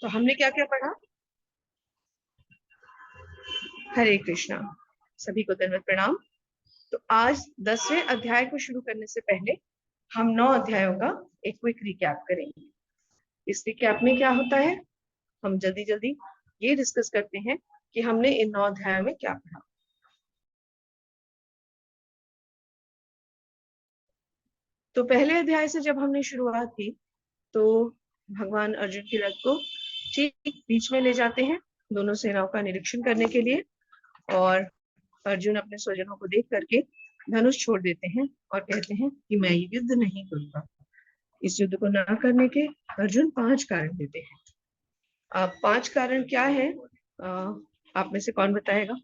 तो हमने क्या क्या पढ़ा? हरे कृष्णा, सभी को दंडवत प्रणाम। तो आज 10वें अध्याय को शुरू करने से पहले हम 9 अध्यायों का एक क्विक रिकैप करेंगे। इस रिकैप में क्या होता है, हम जल्दी जल्दी ये डिस्कस करते हैं कि हमने इन 9 अध्यायों में क्या पढ़ा। तो पहले अध्याय से जब हमने शुरुआत की तो भगवान अर्जुन की रथ को ठीक बीच में ले जाते हैं दोनों सेनाओं का निरीक्षण करने के लिए, और अर्जुन अपने स्वजनों को देख करके धनुष छोड़ देते हैं और कहते हैं कि मैं ये युद्ध नहीं करूंगा। इस युद्ध को ना करने के अर्जुन 5 कारण देते हैं। अब 5 कारण क्या है, आप में से कौन बताएगा?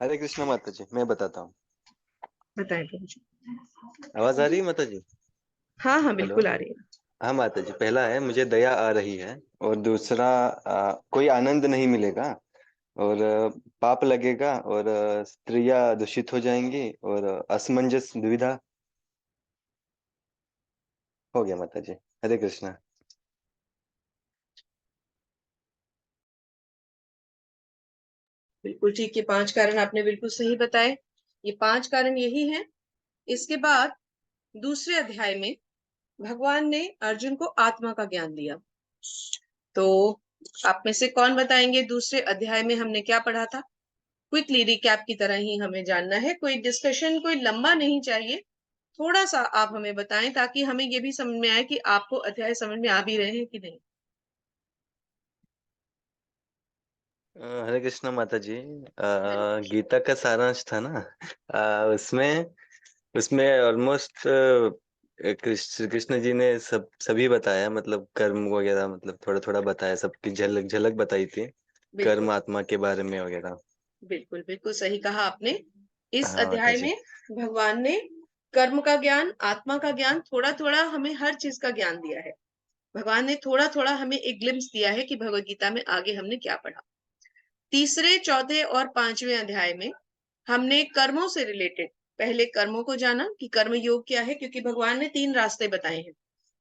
हरे कृष्णा माता जी, मैं बताता हूँ। बताएं प्रभु जी। आवाज आ रही है माता जी? हाँ हाँ, हेलो। बिल्कुल आ रही है। हाँ माता जी, पहला है मुझे दया आ रही है, और दूसरा कोई आनंद नहीं मिलेगा, और पाप लगेगा, और स्त्रियां दूषित हो जाएंगी, और असमंजस दुविधा। हो गया माता जी। हरे कृष्णा। बिल्कुल ठीक, ये 5 कारण आपने बिल्कुल सही बताए। ये 5 कारण यही हैं। इसके बाद दूसरे अध्याय में भगवान ने अर्जुन को आत्मा का ज्ञान दिया। तो आप में से कौन बताएंगे दूसरे अध्याय में हमने क्या पढ़ा था? क्विकली रिकैप की तरह ही हमें जानना है, कोई डिस्कशन कोई लंबा नहीं चाहिए। थोड़ा सा आप हमें बताएं ताकि हमें ये भी समझ में आए कि आपको अध्याय समझ में आ भी रहे हैं कि नहीं। हरे कृष्णा माता जी। गीता का सारांश था ना, उसमें उसमें ऑलमोस्ट श्री कृष्ण जी ने सभी बताया, मतलब कर्म वगैरह, मतलब थोड़ा थोड़ा बताया, सबकी झलक झलक बताई थी, कर्म बिल्कुल आत्मा के बारे में वगैरह। बिल्कुल बिल्कुल सही कहा आपने। इस हाँ माता अध्याय जी। में भगवान ने कर्म का ज्ञान, आत्मा का ज्ञान, थोड़ा थोड़ा हमें हर चीज का ज्ञान दिया है। भगवान ने थोड़ा थोड़ा हमें एक ग्लिम्स दिया है कि भगवत गीता में आगे हमने क्या पढ़ा। तीसरे, चौथे और 5वें अध्याय में हमने कर्मों से रिलेटेड पहले कर्मों को जाना कि कर्म योग क्या है, क्योंकि भगवान ने 3 रास्ते बताए हैं।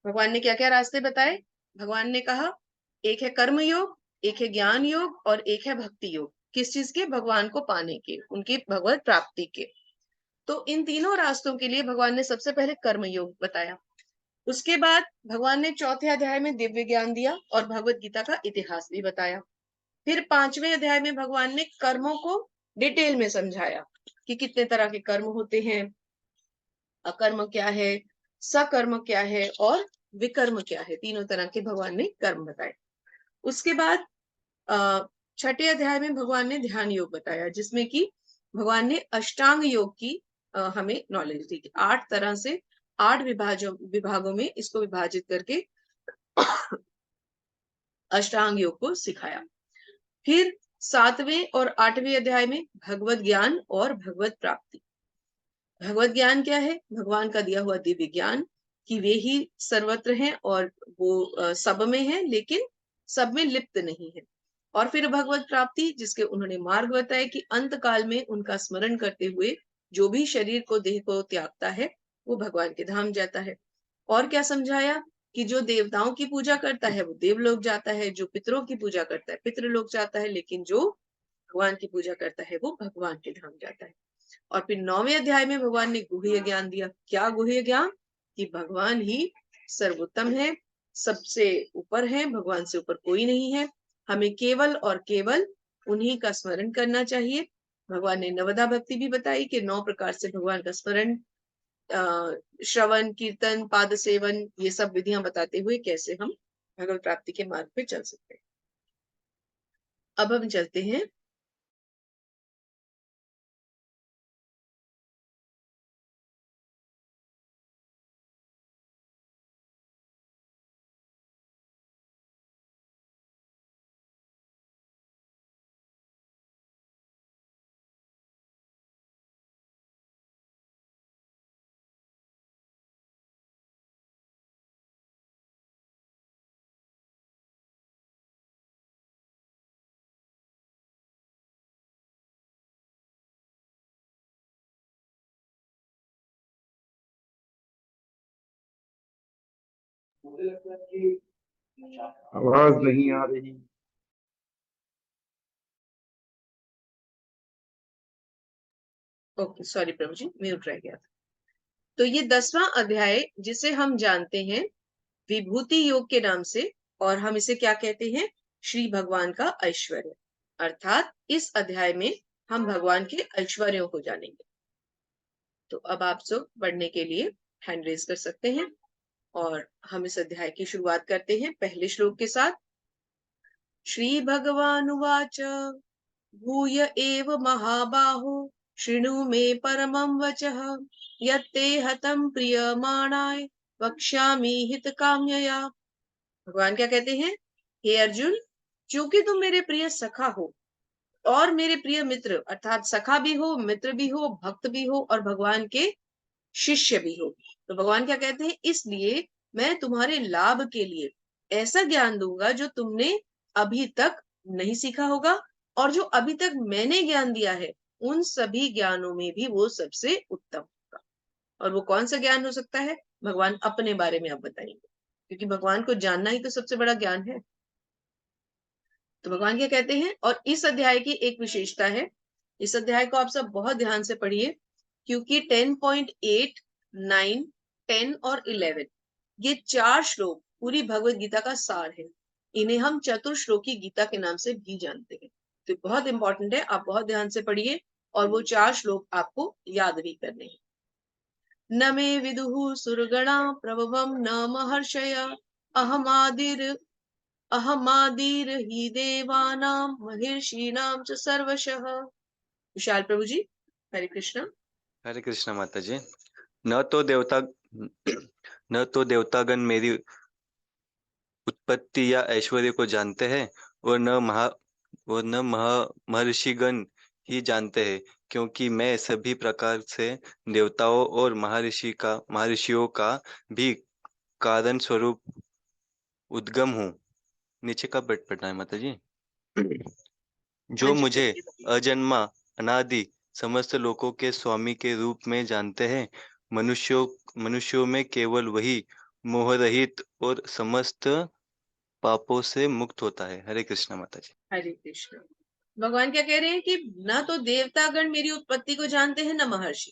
भगवान ने क्या क्या रास्ते बताए? भगवान ने कहा एक है कर्म योग, एक है ज्ञान योग और एक है भक्ति योग। किस चीज के? भगवान को पाने के, उनकी भगवत प्राप्ति के। तो इन तीनों रास्तों के लिए भगवान ने सबसे पहले कर्म योग बताया। उसके बाद भगवान ने चौथे अध्याय में दिव्य ज्ञान दिया और भगवत गीता का इतिहास भी बताया। फिर 5वें अध्याय में भगवान ने कर्मों को डिटेल में समझाया कि कितने तरह के कर्म होते हैं, अकर्म क्या है, सकर्म क्या है और विकर्म क्या है। तीनों तरह के भगवान ने कर्म बताए। उसके बाद छठे अध्याय में भगवान ने ध्यान योग बताया, जिसमें कि भगवान ने अष्टांग योग की हमें नॉलेज दी कि 8 तरह से 8 विभागों में इसको विभाजित करके अष्टांग योग को सिखाया। फिर 7वें और 8वें अध्याय में भगवत ज्ञान और भगवत प्राप्ति। भगवत ज्ञान क्या है? भगवान का दिया हुआ दिव्य ज्ञान कि वे ही सर्वत्र हैं और वो सब में है, लेकिन सब में लिप्त नहीं है। और फिर भगवत प्राप्ति, जिसके उन्होंने मार्ग बताए कि अंत काल में उनका स्मरण करते हुए जो भी शरीर को, देह को त्यागता है वो भगवान के धाम जाता है। और क्या समझाया कि जो देवताओं की पूजा करता है वो देवलोक जाता है, जो पितरों की पूजा करता है पितृलोक जाता है, लेकिन जो भगवान की पूजा करता है वो भगवान के धाम जाता है। और फिर 9वें अध्याय में भगवान ने गुह्य ज्ञान दिया। क्या गुह्य ज्ञान? कि भगवान ही सर्वोत्तम है, सबसे ऊपर है, भगवान से ऊपर कोई नहीं है। हमें केवल और केवल उन्हीं का स्मरण करना चाहिए। भगवान ने नवदा भक्ति भी बताई कि 9 प्रकार से भगवान का स्मरण, श्रवण, कीर्तन, पाद सेवन, ये सब विधियां बताते हुए कैसे हम भगवत प्राप्ति के मार्ग पे चल सकते हैं। अब हम चलते हैं आवाज नहीं आ रही। ओके, सॉरी प्रभु जी, म्यूट रह गया था। तो ये 10वां अध्याय जिसे हम जानते हैं विभूति योग के नाम से, और हम इसे क्या कहते हैं, श्री भगवान का ऐश्वर्य। अर्थात इस अध्याय में हम भगवान के ऐश्वर्यों को जानेंगे। तो अब आप सब पढ़ने के लिए हैंड रेज कर सकते हैं, और हम इस अध्याय की शुरुआत करते हैं पहले श्लोक के साथ। श्री भगवानुवाच भूय एव महाबाहो शृणु मे परमं वचः यत्ते हतं प्रियमाणाय वक्ष्यामि हितकाम्यया। भगवान क्या कहते हैं, हे अर्जुन, चूंकि तुम मेरे प्रिय सखा हो और मेरे प्रिय मित्र, अर्थात सखा भी हो, मित्र भी हो, भक्त भी हो और भगवान के शिष्य भी हो, तो भगवान क्या कहते हैं, इसलिए मैं तुम्हारे लाभ के लिए ऐसा ज्ञान दूंगा जो तुमने अभी तक नहीं सीखा होगा, और जो अभी तक मैंने ज्ञान दिया है उन सभी ज्ञानों में भी वो सबसे उत्तम होगा। और वो कौन सा ज्ञान हो सकता है, भगवान अपने बारे में आप बताएंगे, क्योंकि भगवान को जानना ही तो सबसे बड़ा ज्ञान है। तो भगवान क्या कहते हैं, और इस अध्याय की एक विशेषता है, इस अध्याय को आप सब बहुत ध्यान से पढ़िए, क्योंकि 10.8, 9, 10 और 11 ये 4 श्लोक पूरी भगवत गीता का सार है। इन्हें हम चतुर्श्लोकी गीता के नाम से भी जानते हैं। तो बहुत इंपॉर्टेंट है, आप बहुत ध्यान से पढ़िए, और वो 4 श्लोक आपको याद भी करने हैं। न मे विदुः सुरगणा प्रभवं न महर्षय अहमादिर ही देवानां महिर्षीणां च सर्वशः। विशाल प्रभु जी, हरे कृष्ण। हरे कृष्ण माता जी। न तो देवता न तो देवतागण मेरी उत्पत्ति या ऐश्वर्य को जानते हैं, और न महर्षिगण ही जानते हैं, क्योंकि मैं सभी प्रकार से देवताओं और महर्षियों का भी कारण स्वरूप उद्गम हूँ। नीचे का पेट पढ़ना है माता जी। हाँ जो जी मुझे प्रभु जी, बताइए। अजन्मा अनादि समस्त लोकों के स्वामी के रूप में जानते हैं, मनुष्यों में केवल वही मोह रहित और समस्त पापों से मुक्त होता है। हरे कृष्ण माता जी। हरे कृष्ण। भगवान क्या कह रहे हैं कि न तो देवतागण मेरी उत्पत्ति को जानते हैं, न महर्षि।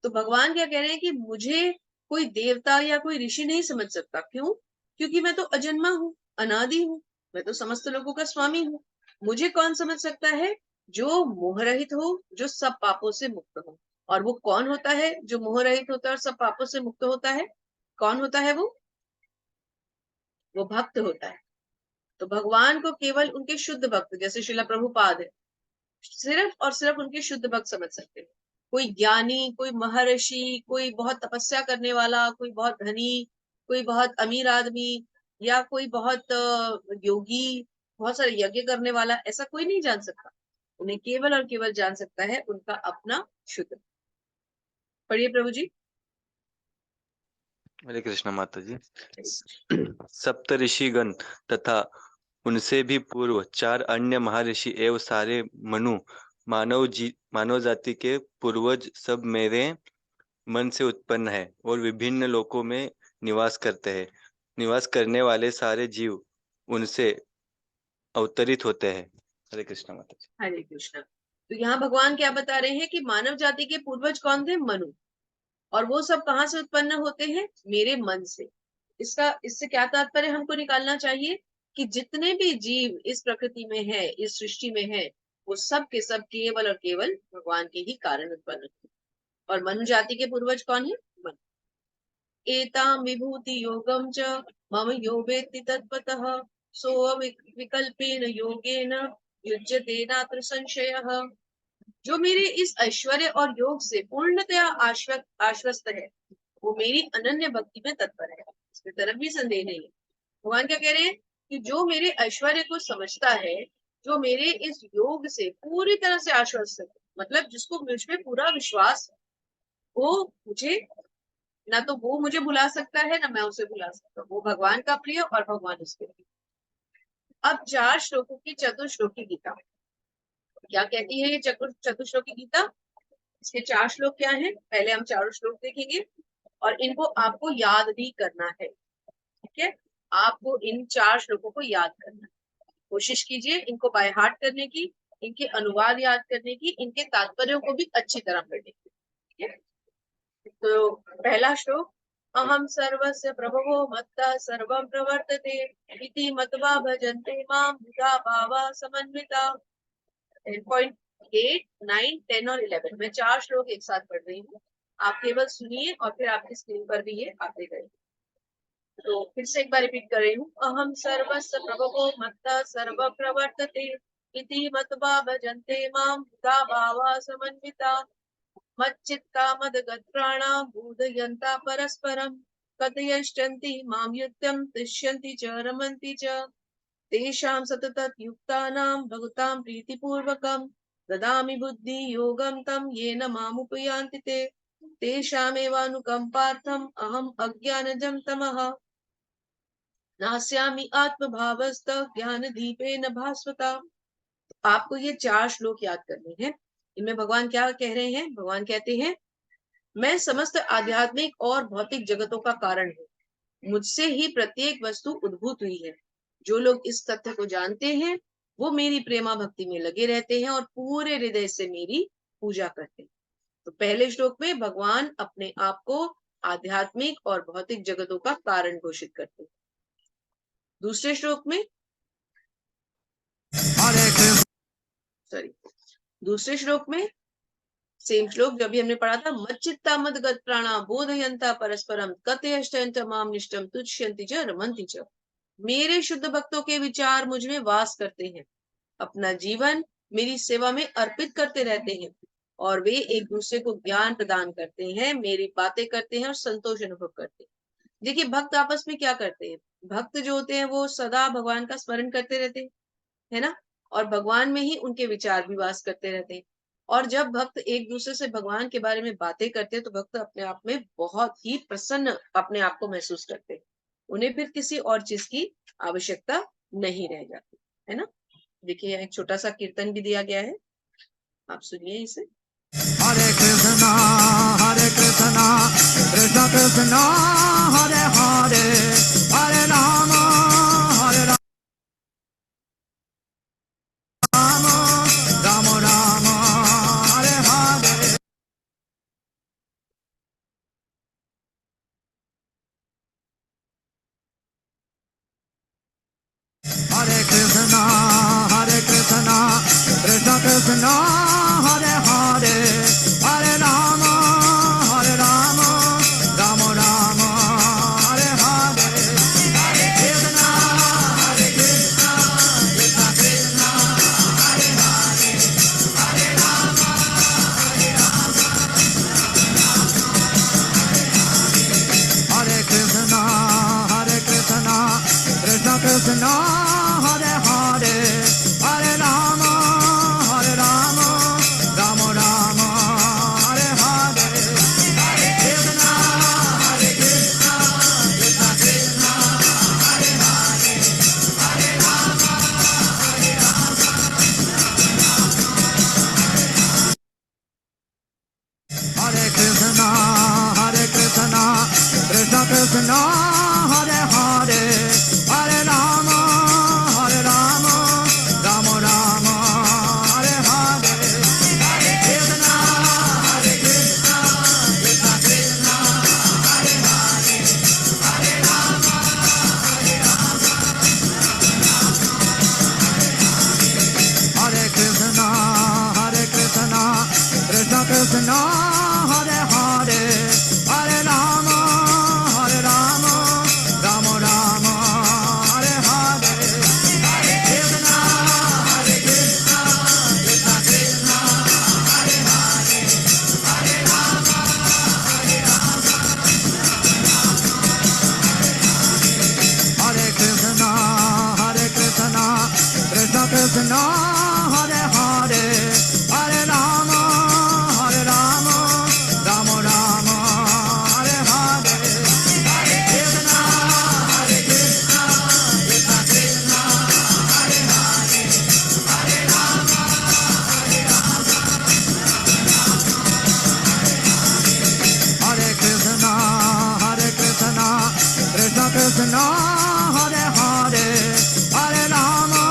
तो भगवान क्या कह रहे हैं कि मुझे कोई देवता या कोई ऋषि नहीं समझ सकता। क्यों? क्योंकि मैं तो अजन्मा हूँ, अनादि हूँ, मैं तो समस्त लोगों का स्वामी हूँ। मुझे कौन समझ सकता है? जो मोह रहित हो, जो सब पापों से मुक्त हो। और वो कौन होता है जो मोह रहित होता है और सब पापों से मुक्त होता है? कौन होता है वो भक्त होता है। तो भगवान को केवल उनके शुद्ध भक्त, जैसे श्रीला प्रभुपाद है, सिर्फ और सिर्फ उनके शुद्ध भक्त समझ सकते हैं। कोई ज्ञानी, कोई महर्षि, कोई बहुत तपस्या करने वाला, कोई बहुत धनी, कोई बहुत अमीर आदमी, या कोई बहुत योगी, बहुत सारे यज्ञ करने वाला, ऐसा कोई नहीं जान सकता। उन्हें केवल और केवल जान सकता है उनका अपना शुद्ध। पढ़िए प्रभु जी। हरे कृष्ण माता जी। सप्त ऋषिगण तथा उनसे भी पूर्व 4 अन्य महर्षि एवं सारे मनु मानव जाति के पूर्वज सब मेरे मन से उत्पन्न है, और विभिन्न लोकों में निवास करते हैं। निवास करने वाले सारे जीव उनसे अवतरित होते हैं। हरे कृष्ण माता जी। हरे कृष्ण। तो यहाँ भगवान क्या बता रहे हैं कि मानव जाति के पूर्वज कौन थे? मनु। और वो सब कहाँ से उत्पन्न होते हैं? मेरे मन से। इससे क्या तात्पर्य हमको निकालना चाहिए कि जितने भी जीव इस प्रकृति में है, इस सृष्टि में है, वो सब के सब केवल और केवल भगवान के ही कारण उत्पन्न हुए। और मनु जाति के पूर्वज कौन है? मनु। एतां विभूति योगम च मम यो वेत्ति तत्त्वतः सो विकल्पेन योगेन युज्यते नात्र संशयः। जो मेरे इस ऐश्वर्य और योग से पूर्णतया आश्वस्त है, वो मेरी अनन्य भक्ति में तत्पर है, इसमें तरफ भी संदेह नहीं है। भगवान क्या कह रहे हैं कि जो मेरे ऐश्वर्य को समझता है, जो मेरे इस योग से पूरी तरह से आश्वस्त है, मतलब जिसको मुझ पे पूरा विश्वास है, वो मुझे, ना तो वो मुझे बुला सकता है ना मैं उसे बुला सकता हूँ। वो भगवान का प्रिय और भगवान उसके प्रिय। अब 4 श्लोकों की चतुर्श्लोकी गीता क्या कहती है? ये चतुर्श्लोकी गीता, इसके 4 श्लोक क्या हैं? पहले हम चारों श्लोक देखेंगे, और इनको आपको याद भी करना है। ठीक है, आपको इन 4 श्लोकों को याद करना है। कोशिश कीजिए इनको बाय हार्ट करने की, इनके अनुवाद याद करने की, इनके तात्पर्यों को भी अच्छी तरह पढ़ने की। ठीक है, तो पहला श्लोक, अहम सर्वस्य प्रभवो मत्तः सर्वं प्रवर्तते इति मत्वा भजन्ते मां बुधा भावा समन्विता। 10.8, 9, 10 और 11 मैं 4 श्लोक एक साथ पढ़ रही हूँ, आप केवल सुनिए और फिर आपकी स्क्रीन पर भी ये आते गए। तो फिर से एक बार रिपीट कर रही हूँ, अहम सर्वस्य प्रभवो मत्तः सर्वं प्रवर्तते इति मत्वा भजन्ते मां बुधा भावा समन्विता। मच्चित्ता मदगत्राणां बोधयन्ता परस्परं कथयिष्यन्ति मां युक्तं तुष्यन्ति च रमन्ति च तेषां सततयुक्तानां भगतां प्रीतिपूर्वकं ददामि बुद्धियोगं तं येन मामुपयान्ति ते तेषामेवानुकम्पार्थम् अहम् अज्ञानजं तमः नास्यामि आत्मभावस्तः ज्ञानदीपेन भास्वता। आपको ये 4 श्लोक याद करने हैं। इनमें भगवान क्या कह रहे हैं? भगवान कहते हैं, मैं समस्त आध्यात्मिक और भौतिक जगतों का कारण हूँ, मुझसे ही प्रत्येक वस्तु उद्भूत हुई है। जो लोग इस तथ्य को जानते हैं वो मेरी प्रेमा भक्ति में लगे रहते हैं और पूरे हृदय से मेरी पूजा करते हैं। तो पहले श्लोक में भगवान अपने आप को आध्यात्मिक और भौतिक जगतों का कारण घोषित करते हैं। दूसरे श्लोक में दूसरे श्लोक में सेम श्लोक जो अभी हमने पढ़ा था, मच्चित्ता मदगत प्राणा बोधयन्ता परस्परम कथयिष्यन्ति मां निष्टम तुष्यन्ति च रमन्ति च। मेरे शुद्ध भक्तों के विचार मुझ में वास करते हैं, अपना जीवन मेरी सेवा में अर्पित करते रहते हैं और वे एक दूसरे को ज्ञान प्रदान करते हैं, मेरी बातें करते हैं और संतोष अनुभव करते हैं। देखिए भक्त आपस में क्या करते हैं, भक्त जो होते हैं वो सदा भगवान का स्मरण करते रहते हैं, है ना, और भगवान में ही उनके विचार भी वास करते रहते हैं। और जब भक्त एक दूसरे से भगवान के बारे में बातें करते हैं तो भक्त अपने आप में बहुत ही प्रसन्न अपने आप को महसूस करते हैं, उन्हें फिर किसी और चीज की आवश्यकता नहीं रह जाती, है ना। देखिए एक छोटा सा कीर्तन भी दिया गया है, आप सुनिए इसे। हरे कृष्णा कृष्ण कृष्ण हरे हरे हरे राम राम राम राम हरे हरे। हरे कृष्ण कृष्ण कृष्ण हरे हरे हरे राम राम राम हरे हरे। हरे कृष्ण कृष्ण कृष्ण हरे हरे हरे राम हरे कृष्ण कृष्ण कृष्ण हरे हरे हरे राम राम राम हरे हरे। हरे कृष्ण कृष्ण कृष्ण हरे हरे हरे राम हरे कृष्ण कृष्ण कृष्ण हरे हरे हरे राम राम राम हरे हरे। हरे कृष्ण कृष्ण कृष्ण हरे हरे हरे राम हरे Krishna Krishna Krishna Hare Hare Hare Ram Krishna, Hare Hare, Hare Rama,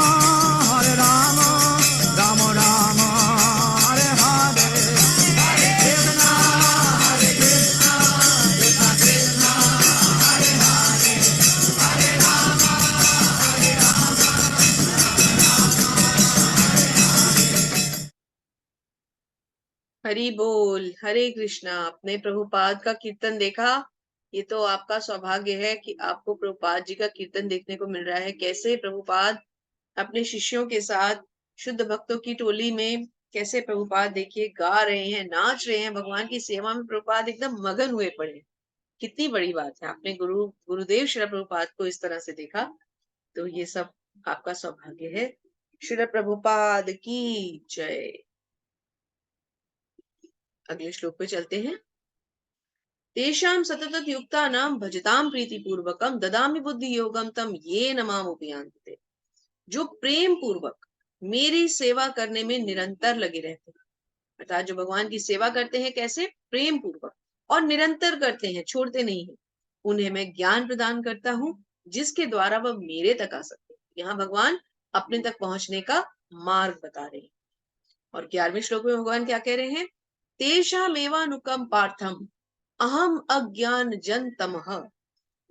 Rama Rama, Hare Hare, Hare Krishna, Krishna Krishna, Hare Hare, Hare Rama, Hari बोल, हरे कृष्णा। आपने प्रभुपाद का कीर्तन देखा? ये तो आपका सौभाग्य है कि आपको प्रभुपाद जी का कीर्तन देखने को मिल रहा है। कैसे प्रभुपाद अपने शिष्यों के साथ शुद्ध भक्तों की टोली में कैसे प्रभुपाद देखिए गा रहे हैं, नाच रहे हैं, भगवान की सेवा में प्रभुपाद एकदम मगन हुए पड़े हैं। कितनी बड़ी बात है, आपने गुरुदेव श्री प्रभुपाद को इस तरह से देखा, तो ये सब आपका सौभाग्य है। श्री प्रभुपाद की जय। अगले श्लोक पे चलते हैं। तेषां सतत युक्तानां भजतां प्रीतिपूर्वकं ददामि बुद्धि योगम तम ये नमामुपयान्ते। जो प्रेम पूर्वक मेरी सेवा करने में निरंतर लगे रहते हैं, अर्थात जो भगवान की सेवा करते हैं, कैसे? प्रेम पूर्वक और निरंतर करते हैं, छोड़ते नहीं है, उन्हें मैं ज्ञान प्रदान करता हूँ जिसके द्वारा वह मेरे तक आ सकते हैं। यहाँ भगवान अपने तक पहुंचने का मार्ग बता रहे हैं। और 11वें श्लोक में भगवान क्या कह रहे हैं? तेषामेवानुकं पार्थम अहम अज्ञान जन तमः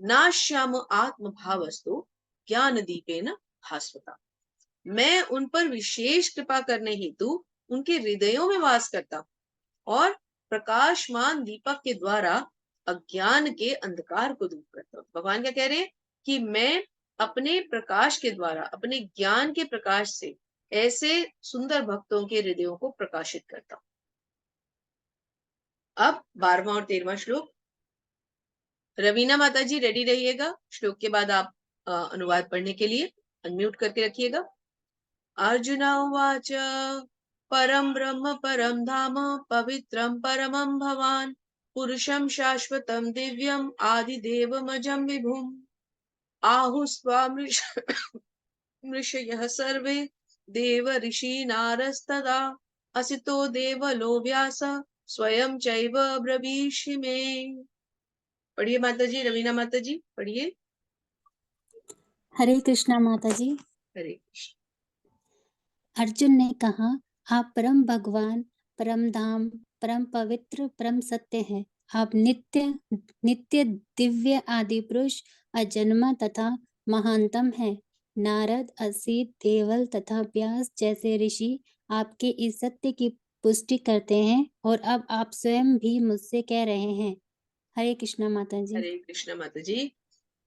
नाश्याम आत्म भावस्तु ज्ञान दीपेन भास्वता। मैं उन पर विशेष कृपा करने हेतु उनके हृदयों में वास करता हूं और प्रकाशमान दीपक के द्वारा अज्ञान के अंधकार को दूर करता हूं। भगवान क्या कह रहे हैं? कि मैं अपने प्रकाश के द्वारा, अपने ज्ञान के प्रकाश से ऐसे सुंदर भक्तों के हृदयों को प्रकाशित करता हूं। अब 12वां और 13वां श्लोक। रवीना माता जी रेडी रहिएगा, श्लोक के बाद आप अनुवाद पढ़ने के लिए अनम्यूट करके रखिएगा। अर्जुन उवाच परम ब्रह्म परम धाम पवित्रम परमं भवान पुरुषं शाश्वतं दिव्यम आदिदेवमजं विभुम् आहुस्त्वां ऋषयः सर्वे देव ऋषि नारस्तदा असितो देवलो व्यास स्वयं चैव ब्रवीषि मे। पढ़िए माता जी, रवीना माता जी पढ़िए। हरे कृष्णा माता जी। हरे कृष्ण। अर्जुन ने कहा, आप परम भगवान, परम धाम, परम पवित्र, परम सत्य हैं। आप नित्य नित्य दिव्य आदि पुरुष, अजन्मा तथा महानतम हैं। नारद, असित, देवल तथा व्यास जैसे ऋषि आपके इस सत्य की पुष्टि करते हैं और अब आप स्वयं भी मुझसे कह रहे हैं। हरे कृष्णा माता जी। हरे कृष्ण माता जी।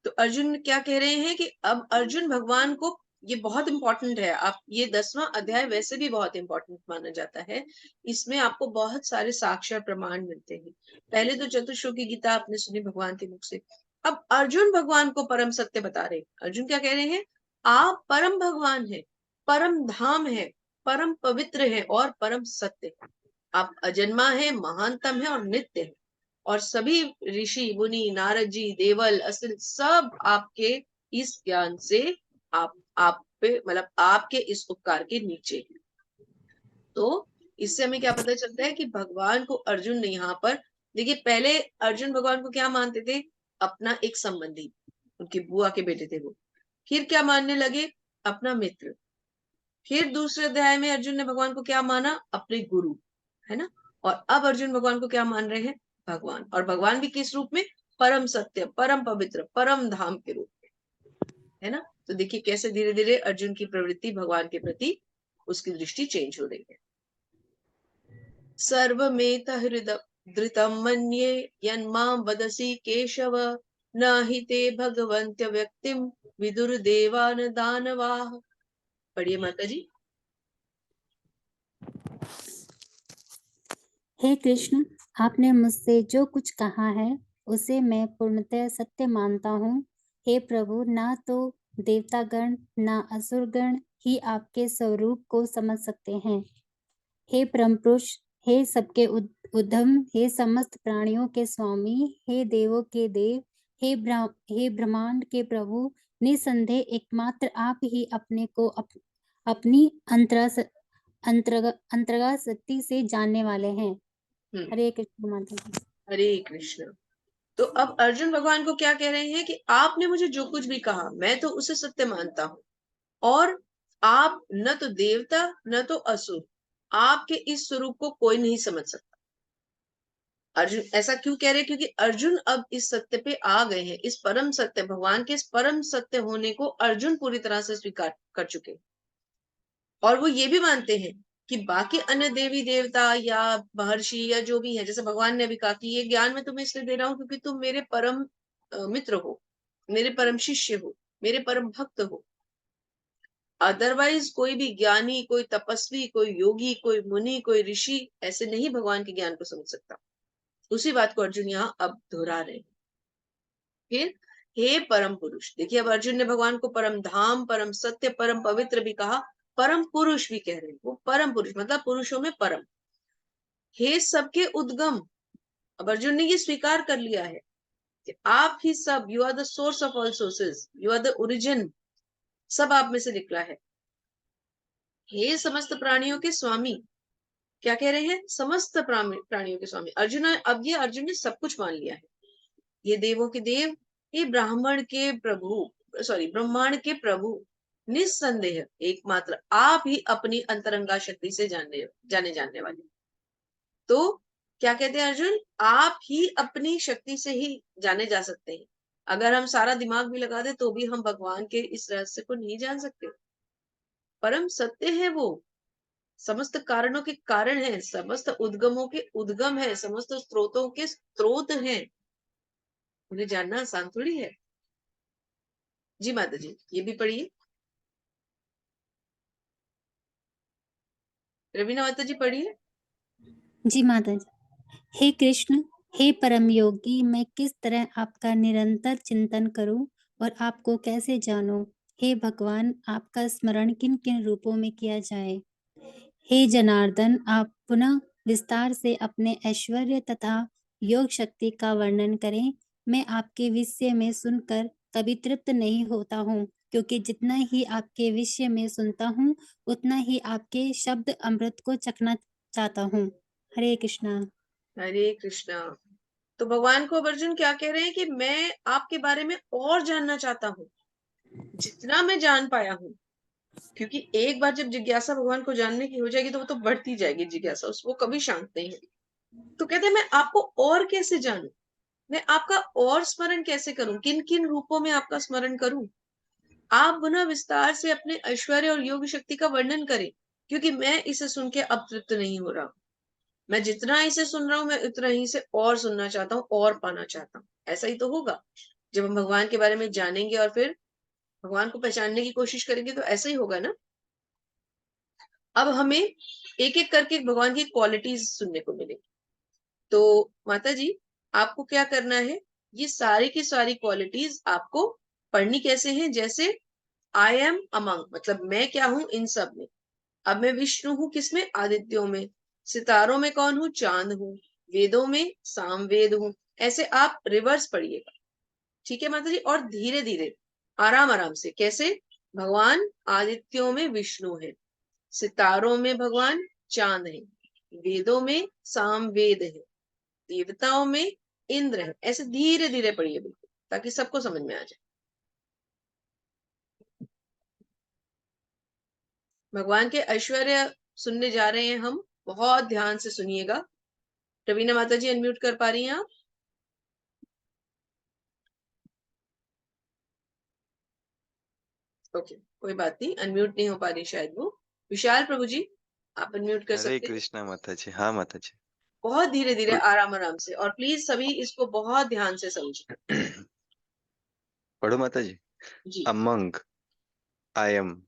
तो अर्जुन क्या कह रहे हैं कि अब अर्जुन भगवान को, ये बहुत इंपॉर्टेंट है, आप ये 10वां अध्याय वैसे भी बहुत इंपॉर्टेंट माना जाता है। इसमें आपको बहुत सारे साक्ष्य प्रमाण मिलते हैं। पहले तो चतुश्लोकी गीता आपने सुनी भगवान के मुख से, अब अर्जुन भगवान को परम सत्य बता रहे। अर्जुन क्या कह रहे हैं? आप परम भगवान है, परम धाम है, परम पवित्र है और परम सत्य है। आप अजन्मा है, महानतम है और नित्य है। और सभी ऋषि मुनि, नारद जी, देवल, असुर सब आपके इस ज्ञान से आप पे, मतलब आपके इस उपकार के नीचे है। तो इससे हमें क्या पता चलता है कि भगवान को अर्जुन ने यहाँ पर, देखिए पहले अर्जुन भगवान को क्या मानते थे? अपना एक संबंधी, उनकी बुआ के बेटे थे वो। फिर क्या मानने लगे? अपना मित्र। फिर दूसरे अध्याय में अर्जुन ने भगवान को क्या माना? अपने गुरु, है ना। और अब अर्जुन भगवान को क्या मान रहे हैं? भगवान। और भगवान भी किस रूप में? परम सत्य, परम पवित्र, परम धाम के रूप में, है ना। तो देखिए कैसे धीरे धीरे अर्जुन की प्रवृत्ति भगवान के प्रति, उसकी दृष्टि चेंज हो रही है। सर्वमेत धृतम मन्ये यन्मां वदसि केशव न हि ते भगवन्त्य व्यक्तिम विदुर्देवान दानवाः। पढ़िए माता जी। हे कृष्ण, आपने मुझसे जो कुछ कहा है उसे मैं पूर्णतः सत्य मानता हूँ। हे प्रभु, ना तो देवतागण ना असुरगण ही आपके स्वरूप को समझ सकते हैं। हे परम पुरुष, हे सबके उद्धम, हे समस्त प्राणियों के स्वामी, हे देवों के देव, हे ब्रह्मांड के प्रभु, निसंदेह एकमात्र आप ही अपने को अपनी अंतर्गत शक्ति से जानने वाले हैं। हरे कृष्ण माता जी। हरे कृष्ण। तो अब अर्जुन भगवान को क्या कह रहे हैं कि आपने मुझे जो कुछ भी कहा मैं तो उसे सत्य मानता हूं, और आप न तो देवता न तो असुर, आपके इस स्वरूप को कोई नहीं समझ सकता। अर्जुन ऐसा क्यों कह रहे हैं? क्योंकि अर्जुन अब इस सत्य पे आ गए हैं, इस परम सत्य, भगवान के इस परम सत्य होने को अर्जुन पूरी तरह से स्वीकार कर चुके हैं। और वो ये भी मानते हैं कि बाकी अन्य देवी देवता या महर्षि या जो भी है, जैसे भगवान ने भी कहा कि ये ज्ञान मैं तुम्हें इसलिए दे रहा हूं क्योंकि तुम मेरे परम मित्र हो, मेरे परम शिष्य हो, मेरे परम भक्त हो। अदरवाइज कोई भी ज्ञानी, कोई तपस्वी, कोई योगी, कोई मुनि, कोई ऋषि ऐसे नहीं भगवान के ज्ञान को समझ सकता। उसी बात को अर्जुन यहाँ अब दोहरा रहे हैं। फिर हे परम पुरुष, देखिए अब अर्जुन ने भगवान को परम धाम, परम सत्य, परम पवित्र भी कहा, परम पुरुष भी कह रहे हैं। वो परम पुरुष मतलब पुरुषों में परम। हे सबके उद्गम, अब अर्जुन ने ये स्वीकार कर लिया है कि आप ही सब, you are the source of all sources, you are the origin, सब आप में से निकला है। हे समस्त प्राणियों के स्वामी, क्या कह रहे हैं? समस्त प्राणियों के स्वामी। अर्जुन ने सब कुछ मान लिया है। ये देवों के देव, ये ब्राह्मण के प्रभु, सॉरी ब्रह्मांड के प्रभु, निस्संदेह एकमात्र आप ही अपनी अंतरंगा शक्ति से जाने जानने वाले। तो क्या कहते हैं अर्जुन? आप ही अपनी शक्ति से ही जाने जा सकते हैं। अगर हम सारा दिमाग भी लगा दे तो भी हम भगवान के इस रहस्य को नहीं जान सकते। परम सत्य है वो, समस्त कारणों के कारण है, समस्त उद्गमों के उद्गम है, समस्त स्रोतों के स्रोत हैं। उन्हें जानना आसान थोड़ी है। जी माता जी, ये भी पढ़िए। रवीना माता जी पढ़िए। जी माता जी। हे कृष्ण, हे परम योगी, मैं किस तरह आपका निरंतर चिंतन करूं और आपको कैसे जानूं? हे भगवान, आपका स्मरण किन किन रूपों में किया जाए? हे जनार्दन, आप पुनः विस्तार से अपने ऐश्वर्य तथा योग शक्ति का वर्णन करें। मैं आपके विषय में सुनकर कभी तृप्त नहीं होता हूँ, क्योंकि जितना ही आपके विषय में सुनता हूँ उतना ही आपके शब्द अमृत को चखना चाहता हूँ। हरे कृष्णा। हरे कृष्णा। तो भगवान को अर्जुन क्या कह रहे हैं कि मैं आपके बारे में और जानना चाहता हूँ, जितना मैं जान पाया हूँ। क्योंकि एक बार जब जिज्ञासा भगवान को जानने की हो जाएगी तो वो तो बढ़ती जाएगी जिज्ञासा, वो कभी शांत नहीं होगी। तो कहते हैं मैं आपको और कैसे जानूं, मैं आपका और स्मरण कैसे करूं, किन किन रूपों में आपका स्मरण करूं। आप पुनः विस्तार से अपने ऐश्वर्य और योग शक्ति का वर्णन करें, क्योंकि मैं इसे सुन के अब तृप्त नहीं हो रहा। मैं जितना इसे सुन रहा हूं मैं उतना ही से और सुनना चाहता हूँ और पाना चाहता हूँ। ऐसा ही तो होगा जब हम भगवान के बारे में जानेंगे और फिर भगवान को पहचानने की कोशिश करेंगे, तो ऐसा ही होगा ना। अब हमें एक एक करके भगवान की क्वालिटीज सुनने को मिलेगी। तो माता जी, आपको क्या करना है, ये सारी की सारी क्वालिटीज आपको पढ़नी कैसे हैं? जैसे आई एम अमंग, मतलब मैं क्या हूं इन सब में। अब मैं विष्णु हूं किसमें? आदित्यों में। सितारों में कौन हूं? चांद हूं। वेदों में सामवेद हूं। ऐसे आप रिवर्स पढ़िएगा, ठीक है माता जी? और धीरे धीरे आराम आराम से। कैसे? भगवान आदित्यों में विष्णु है, सितारों में भगवान चांद है, वेदों में सामवेद है, देवताओं में इंद्र है। ऐसे धीरे धीरे पढ़िए बिल्कुल, ताकि सबको समझ में आ जाए। भगवान के ऐश्वर्य सुनने जा रहे हैं हम, बहुत ध्यान से सुनिएगा। रवीना माता जी अनम्यूट कर पा रही हैं आप? ओके, कोई बात नहीं, अनम्यूट नहीं हो पा रही शायद वो। विशाल प्रभु जी, आप अनम्यूट कर हरे सकते हैं। कृष्णा माता जी। हाँ माता जी। बहुत धीरे धीरे आराम आराम से, और प्लीज सभी इसको बहुत ध्यान से समझें। पढ़ो माता जी। जी। Among I am,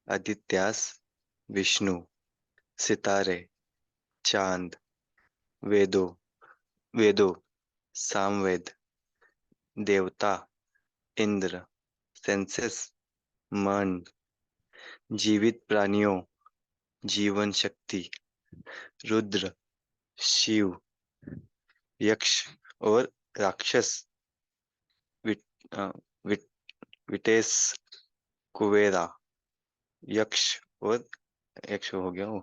Aditya's Vishnu, सितारे चांद, वेदो वेदो सामवेद, देवता इंद्र, सेंसेस मन, जीवित प्राणियों जीवन शक्ति, रुद्र शिव, यक्ष और राक्षस, विट, अ, विट, विटेश कुबेरा, यक्ष और यक्ष हो गया वो,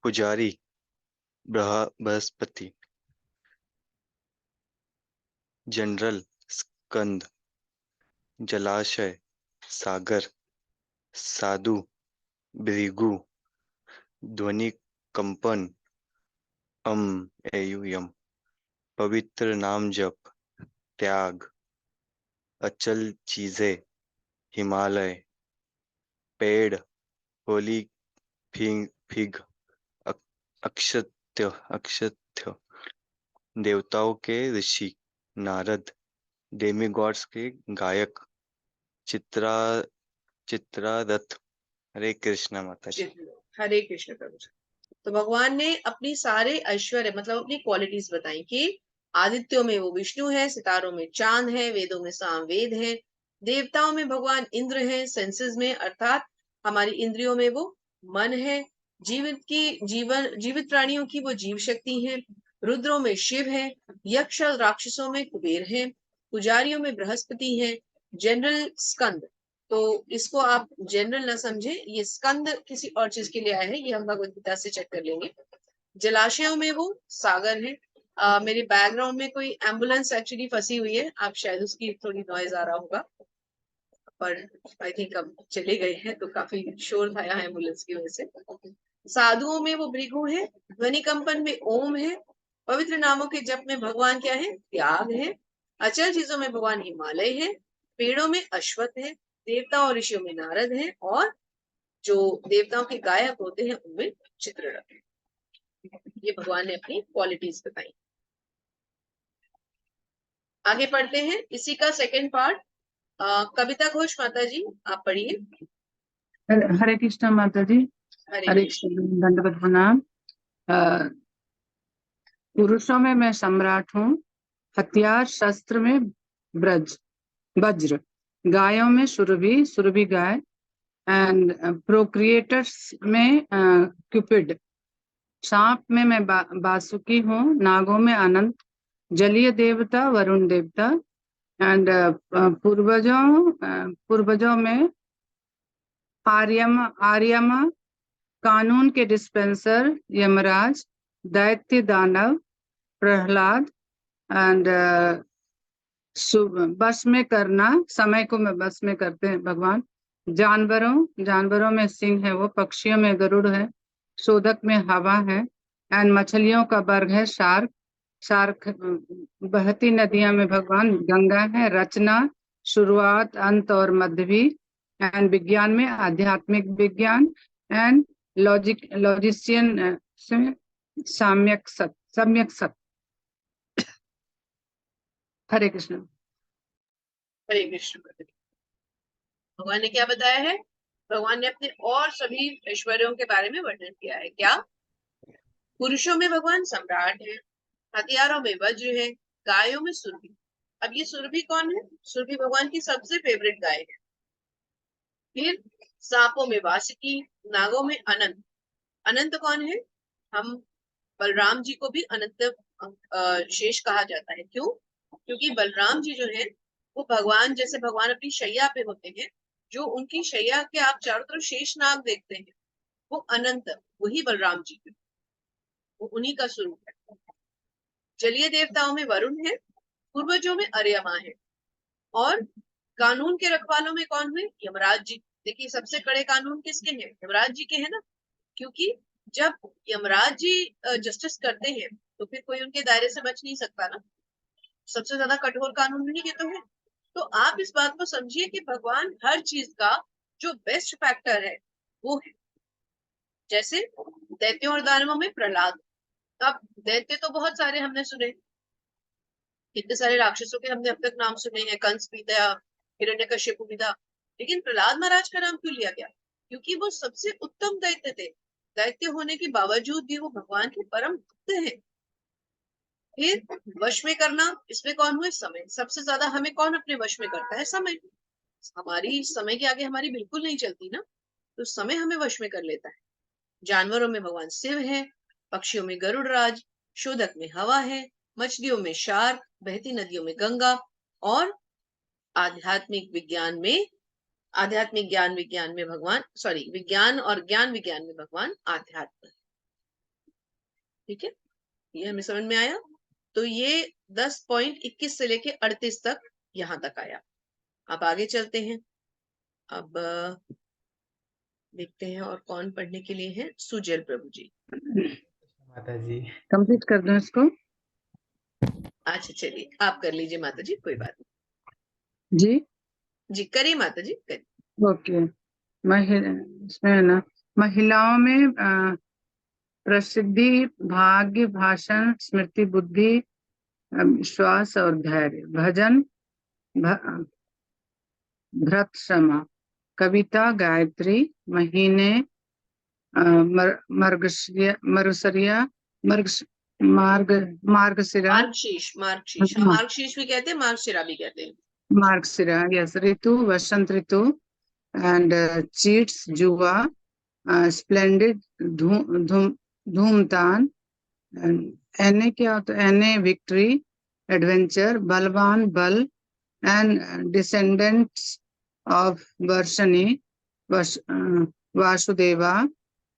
पुजारी बृहस्पति, जनरल, स्कंद, जलाशय, सागर, साधु, भृगु, ध्वनि कंपन, एयम, पवित्र नाम जप, त्याग, अचल चीजें, हिमालय, पेड़, होली, फिग, अक्षत्य, देवताओं के ऋषि, नारद, डेमीगॉड्स के गायक, चित्रारथ। हरे कृष्णा माता जी। हरे कृष्ण प्रभु जी। तो भगवान ने अपनी सारे ऐश्वर्य मतलब अपनी क्वालिटीज बताई कि आदित्यों में वो विष्णु है, सितारों में चांद है, वेदों में सामवेद है, देवताओं में भगवान इंद्र है, सेंसेस में अर्थात हमारी इंद्रियों में वो मन है, जीवित प्राणियों की वो जीव शक्ति है, रुद्रों में शिव है, यक्ष और राक्षसों में कुबेर है, पुजारियों में बृहस्पति है, जनरल स्कंद। तो इसको आप जनरल ना समझे, ये स्कंद किसी और चीज के लिए आया है, ये हम भगवत गीता से चेक कर लेंगे। जलाशयों में वो सागर है। मेरे बैकग्राउंड में कोई एम्बुलेंस एक्चुअली फंसी हुई है, आप शायद उसकी थोड़ी नॉइज आ रहा होगा, पर आई थिंक अब चले गए हैं, तो काफी शोर था यहाँ एम्बुलेंस की वजह से। साधुओं में वो भृगु है, ध्वनि कंपन में ओम है, पवित्र नामों के जप में भगवान क्या है, त्याग है, अचल चीजों में भगवान हिमालय है, पेड़ों में अश्वत्थ है, देवताओं और ऋषियों में नारद है, और जो देवताओं के गायक होते हैं उनमें चित्ररथ है। ये भगवान ने अपनी क्वालिटीज बताई। आगे पढ़ते हैं इसी का सेकंड पार्ट। कविता घोष माता जी आप पढ़िए। हरे कृष्ण माता जी। हरे कृष्ण, दंडवत प्रणाम। पुरुषों में मैं सम्राट हूँ, हथियार शस्त्र में वज्र, गायों में सुरभि, सुरभि गाय, एंड प्रोक्रिएटर्स में क्यूपिड, सांप में मैं बासुकी हूँ, नागों में अनंत, जलीय देवता वरुण देवता, एंड पूर्वजों में आर्यमा, कानून के डिस्पेंसर यमराज, दैत्य दानव प्रहलाद, एंड बस में करना, समय को मैं बस में करते हैं भगवान। जानवरों में सिंह है वो, पक्षियों में गरुड़ है, शोधक में हवा है, एंड मछलियों का वर्ग है शार्क। बहती नदियां में भगवान गंगा है, रचना, शुरुआत, अंत और मध्य भी, एंड विज्ञान में आध्यात्मिक विज्ञान, एंड लॉजिशियन सम्यक सत्य। हरे कृष्ण। हरे कृष्ण। भगवान ने क्या बताया है, भगवान ने अपने और सभी ऐश्वर्यों के बारे में वर्णन किया है। क्या, पुरुषों में भगवान सम्राट है, हथियारों में वज्र है, गायों में सुरभि। अब ये सुरभि कौन है, सुरभि भगवान की सबसे फेवरेट गाय है। फिर सांपों में वासुकी, नागों में अनंत। अनंत कौन है, हम बलराम जी को भी अनंत शेष कहा जाता है। क्यों, क्योंकि बलराम जी जो है वो भगवान, जैसे भगवान अपनी शैया पे होते हैं, जो उनकी शैया के आप चारों तरफ शेष नाग देखते हैं, वो अनंत, वही बलराम जी है, वो उन्हीं का स्वरूप है। जलीय देवताओं में वरुण है, पूर्वजों में अर्यमा है, और कानून के रखवालों में कौन हुए, यमराज जी। देखिए सबसे कड़े कानून किसके हैं, यमराज जी के हैं ना, क्योंकि जब यमराज जी जस्टिस करते हैं तो फिर कोई उनके दायरे से बच नहीं सकता ना, सबसे ज्यादा कठोर कानून नहीं के तो है। तो आप इस बात को समझिए कि भगवान हर चीज का जो बेस्ट फैक्टर है वो है। जैसे दैत्यों और दानवों में प्रहलाद। अब दैत्य तो बहुत सारे हमने सुने, कितने सारे राक्षसों के हमने अब तक नाम सुने हैं, कंस भी था, हिरण्यकश्यप भी था, लेकिन प्रहलाद महाराज का नाम क्यों लिया गया, क्योंकि वो सबसे उत्तम दैत्य थे। दैत्य होने के बावजूद भी वो भगवान के परम भक्त हैं। फिर वश में करना, इसमें कौन हुए, समय। सबसे ज्यादा हमें कौन अपने वश में करता है, समय। हमारी समय के आगे हमारी बिल्कुल नहीं चलती ना, तो समय हमें वश में कर लेता है। जानवरों में भगवान शिव है, पक्षियों में गरुड़ राज, शोधक में हवा है, मछलियों में शार्क, बहती नदियों में गंगा, और आध्यात्मिक ज्ञान विज्ञान में भगवान, सॉरी, विज्ञान और ज्ञान विज्ञान में भगवान आध्यात्म। ठीक है, ये हमें समझ में आया। तो ये 10.21 से लेके 38 तक यहाँ तक आया। अब आगे चलते हैं। अब देखते हैं और कौन पढ़ने के लिए है। सुजल प्रभु जी। माता जी। कंप्लीट कर दूं इसको? अच्छा चलिए आप कर लीजिए माता जी, कोई बात जी नहीं। जी करिए माता जी करिए। ओके। इसमें है ना, महिलाओं में प्रसिद्धि, भाग्य, भाषण, स्मृति, बुद्धि, विश्वास और धैर्य, भजन, भरत क्षमा, कविता, गायत्री, महीने, मरुसरिया, मार्ग मार्गशिरा, मार्गशीर्ष, मार्गशीर्ष, हाँ मार्गशीर्ष भी कहते हैं, मार्गशिरा भी कहते हैं। मार्गशिरा, यस, ऋतु, वसंत ऋतु, एंड चीट्स, जुआ, स्प्लेंडिड, धूमतान, एने क्या होता है? एने विक्ट्री, एडवेंचर, बलवान, बल, and descendants of Vrishni, Vasudeva,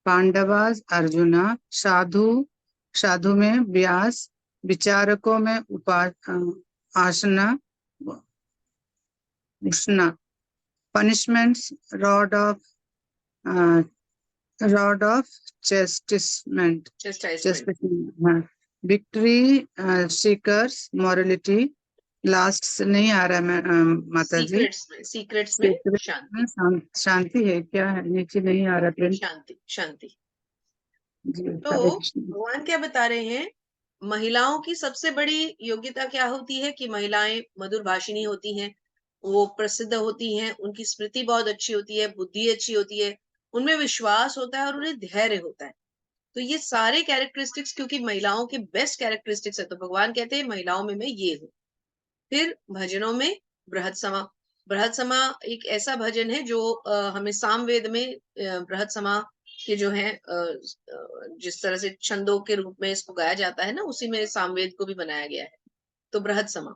Pandavas, Arjuna, साधु, साधु में व्यास, विचारकों में आसना, उष्णा, punishments, rod of chastisement, chastisement, victory, seekers, morality, last से नहीं आ रहा है माता जी। सीक्रेट्स में शांति, शांति है क्या? है नीचे नहीं आ रहा प्रिंट। शांति, शांति। जी, तो भगवान क्या बता रहे हैं? महिलाओं की सबसे बड़ी योग्यता क्या होती है कि महिलाएं मधुर भाषिणी होती हैं, वो प्रसिद्ध होती हैं, उनकी स्मृति बहुत अच्छी होती है, बुद्धि अच्छी होती है, उनमें विश्वास होता है और उन्हें धैर्य होता है। तो ये सारे कैरेक्टरिस्टिक्स क्योंकि महिलाओं के बेस्ट कैरेक्टरिस्टिक्स है, तो भगवान कहते हैं महिलाओं में मैं ये हूँ। फिर भजनों में बृहद समा, बृहद समा एक ऐसा भजन है जो हमें सामवेद में बृहद समा के जो है जिस तरह से छंदों के रूप में इसको गाया जाता है ना, उसी में सामवेद को भी बनाया गया है। तो बृहद समा।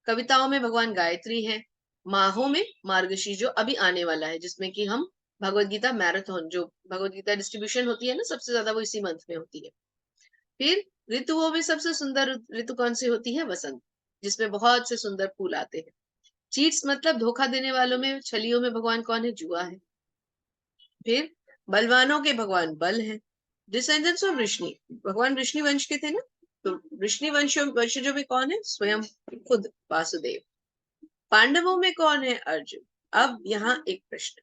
कविताओं में भगवान गायत्री है। माहों में मार्गशीर्ष जो अभी आने वाला है, जिसमें कि हम भगवत गीता मैराथन, जो भगवत गीता डिस्ट्रीब्यूशन होती है ना सबसे ज्यादा, वो इसी मंथ में होती है। फिर ऋतुओं में सबसे सुंदर ऋतु कौन सी होती है? वसंत, जिसमें बहुत से सुंदर फूल आते हैं। चीट्स मतलब धोखा देने वालों में, छलियों में भगवान कौन है? जुआ है। फिर बलवानों के भगवान बल है। डिसेंडेंट्स ऑफ वृष्णि, भगवान वृष्णि वंश के थे ना, तो वृष्णि वंशजों में कौन है? स्वयं खुद वासुदेव। पांडवों में कौन है? अर्जुन। अब यहाँ एक प्रश्न,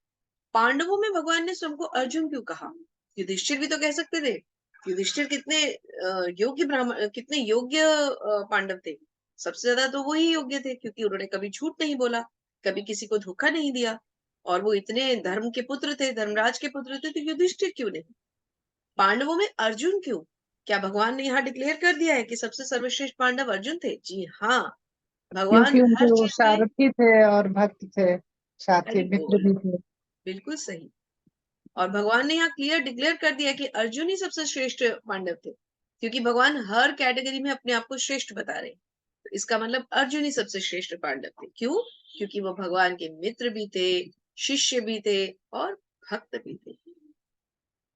पांडवों में भगवान ने स्वयं को अर्जुन क्यों कहा? युधिष्ठिर भी तो कह सकते थे। युधिष्ठिर कितने योग्य ब्राह्मण, कितने योग्य पांडव थे। सबसे ज्यादा तो वो ही योग्य थे, क्योंकि उन्होंने कभी झूठ नहीं बोला, कभी किसी को धोखा नहीं दिया, और वो इतने धर्म के पुत्र थे, धर्मराज के पुत्र थे, तो युधिष्ठिर क्यों नहीं? पांडवों में अर्जुन क्यों? क्या भगवान ने यहाँ डिक्लेयर कर दिया है कि सबसे सर्वश्रेष्ठ पांडव अर्जुन थे? जी हाँ, भगवान क्योंकि हर उनके वो चीज में, सारथी थे और भक्त थे, साथी वेरी मित्र गुड, भी थे। बिल्कुल सही। और भगवान ने यहाँ क्लियर डिक्लेयर कर दिया कि अर्जुन ही सबसे श्रेष्ठ पांडव थे, क्योंकि भगवान हर कैटेगरी में अपने आप को श्रेष्ठ बता रहे हैं। तो इसका मतलब अर्जुन ही सबसे श्रेष्ठ पांडव थे। क्यों? क्योंकि वो भगवान के मित्र भी थे, शिष्य भी थे और भक्त भी थे।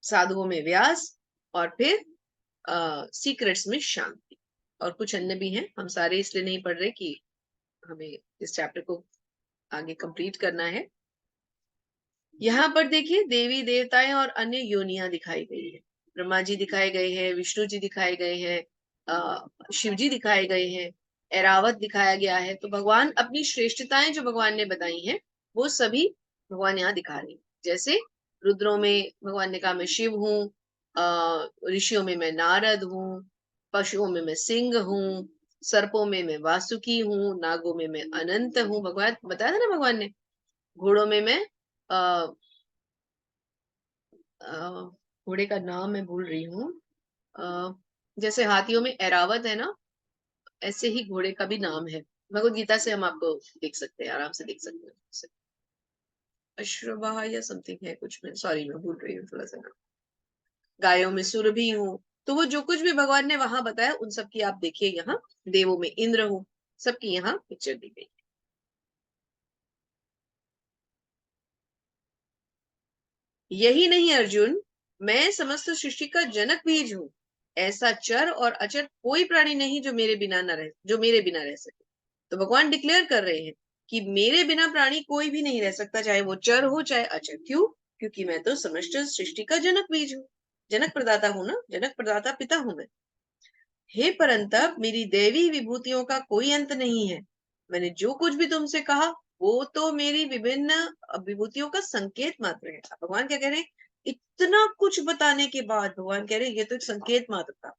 साधुओं में व्यास, और फिर सीक्रेट्स में शांति, और कुछ अन्य भी हैं, हम सारे इसलिए नहीं पढ़ रहे कि हमें इस चैप्टर को आगे कंप्लीट करना है। यहाँ पर देखिए देवी देवताएं और अन्य योनियां दिखाई गई है। ब्रह्मा जी दिखाए गए हैं, विष्णु जी दिखाए गए हैं, शिव जी दिखाए गए हैं, ऐरावत दिखाया गया है। तो भगवान अपनी श्रेष्ठताएं जो भगवान ने बताई हैं, वो सभी भगवान यहाँ दिखा रहे हैं। जैसे रुद्रों में भगवान ने कहा मैं शिव हूँ, ऋषियों में मैं नारद हूँ, पशुओं में मैं सिंह हूँ, सर्पों में मैं वासुकी हूँ, नागों में मैं अनंत हूँ। भगवान बताया था ना भगवान ने। घोड़ों में मैं घोड़े का नाम मैं भूल रही हूँ, जैसे हाथियों में ऐरावत है ना, ऐसे ही घोड़े का भी नाम है। भगवत गीता से हम आपको देख सकते हैं, आराम से देख सकते हैं। अश्ववाह या समथिंग है कुछ में, सॉरी मैं भूल रही हूँ थोड़ा सा। गायों में सुरभि हूँ। तो वो जो कुछ भी भगवान ने वहां बताया, उन सबकी आप देखिए यहाँ। देवों में इंद्र हूँ, सबकी यहाँ पिक्चर दी गई। यही नहीं अर्जुन, मैं समस्त सृष्टि का जनक बीज हूँ। ऐसा चर और अचर कोई प्राणी नहीं जो मेरे बिना रह सके। तो भगवान डिक्लेयर कर रहे हैं कि मेरे बिना प्राणी कोई भी नहीं रह सकता, चाहे वो चर हो चाहे अचर। क्यों? क्योंकि मैं तो समस्त सृष्टि का जनक बीज हूँ, जनक प्रदाता हूं ना, जनक प्रदाता पिता हूं मैं। हे परंतप, मेरी दैवी विभूतियों का कोई अंत नहीं है। मैंने जो कुछ भी तुमसे कहा वो तो मेरी विभिन्न विभूतियों का संकेत मात्र है। भगवान क्या कह रहे हैं? इतना कुछ बताने के बाद भगवान कह रहे हैं ये तो एक संकेत मात्र था,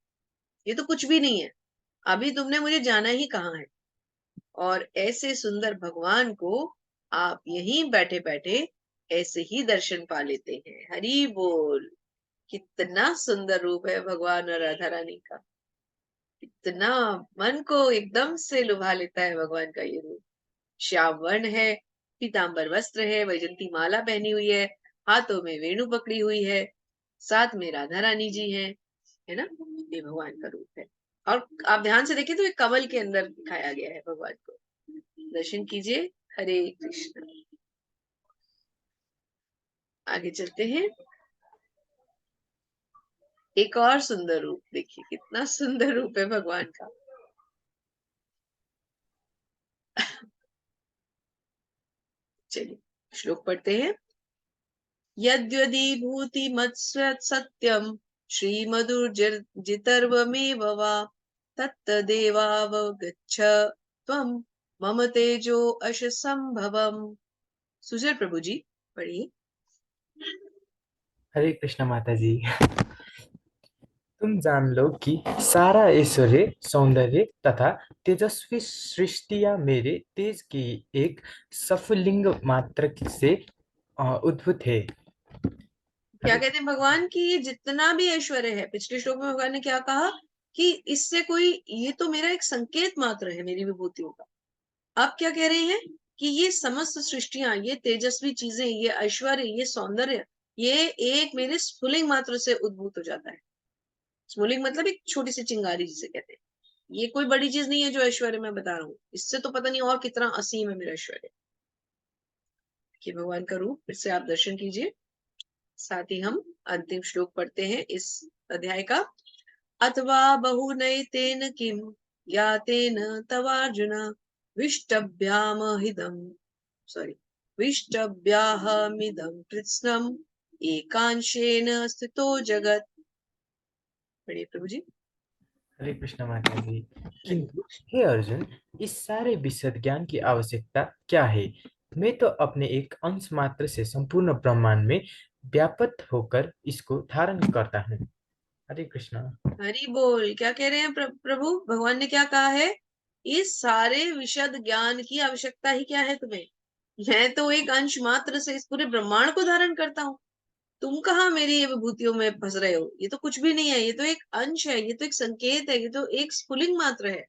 ये तो कुछ भी नहीं है, अभी तुमने मुझे जाना ही कहाँ है। और ऐसे सुंदर भगवान को आप यहीं बैठे बैठे ऐसे ही दर्शन पा लेते हैं। हरि बोल। कितना सुंदर रूप है भगवान और राधा रानी का, इतना मन को एकदम से लुभा लेता है भगवान का ये रूप। श्याम वर्ण है, पीतांबर वस्त्र है, वैजंती माला पहनी हुई है, हाथों में वेणु पकड़ी हुई है, साथ में राधा रानी जी है ना। ये भगवान का रूप है। और आप ध्यान से देखिए तो एक कमल के अंदर दिखाया गया है भगवान को। दर्शन कीजिए। हरे कृष्ण। आगे चलते हैं। एक और सुंदर रूप देखिए, कितना सुंदर रूप है भगवान का। चलिए श्लोक पढ़ते हैं। यद्यदि भूति मत्स्य सत्यम श्रीमधुर्जितर्वमेव वा तत्तदेवावगच्छ त्वं मम तेजो अश संभवम। सुजय प्रभु जी पढ़िए। हरे कृष्ण माता जी। तुम जान लो कि सारा ऐश्वर्य, सौंदर्य तथा तेजस्वी सृष्टियां मेरे तेज की एक सफलिंग मात्र से उद्भूत है। क्या कहते हैं भगवान की ये जितना भी ऐश्वर्य है, पिछले श्लोक में भगवान ने क्या कहा कि इससे कोई, ये तो मेरा एक संकेत मात्र है मेरी विभूतियों का। अब क्या कह रहे हैं कि ये समस्त सृष्टियां, ये तेजस्वी चीजें, ये ऐश्वर्य, ये सौंदर्य, ये एक मेरे स्फुलिंग मात्र से उद्भूत हो जाता है। स्फुलिंग मतलब एक छोटी सी चिंगारी जिसे कहते हैं। ये कोई बड़ी चीज नहीं है जो ऐश्वर्य मैं बता रहा हूँ, इससे तो पता नहीं और कितना असीम है मेरा ऐश्वर्य। कि भगवान का रूप फिर से आप दर्शन कीजिए। साथ ही हम अंतिम श्लोक पढ़ते हैं इस अध्याय का। अथवा बहुनैतेन किम ज्ञातेन तवार्जुन विष्टभ्यामहिदं विष्टभ्याहमिदं कृत्स्नम् एकांशेन स्थितो जगत्। पढ़िए प्रभु जी। हरे कृष्ण माता जी। किंतु हे अर्जुन, इस सारे विशद ज्ञान की आवश्यकता क्या है? मैं तो अपने एक अंश मात्र से संपूर्ण ब्रह्मांड में व्याप्त होकर इसको धारण करता हूँ। हरे कृष्ण। हरि बोल। क्या कह रहे हैं प्रभु? भगवान ने क्या कहा है? इस सारे विशद ज्ञान की आवश्यकता ही क्या है तुम्हें? मैं तो एक अंश मात्र से इस पूरे ब्रह्मांड को धारण करता हूँ। तुम कहाँ मेरी ये विभूतियों में फंस रहे हो? ये तो कुछ भी नहीं है, ये तो एक अंश है, ये तो एक संकेत है, ये तो एक स्फुलिंग मात्र है।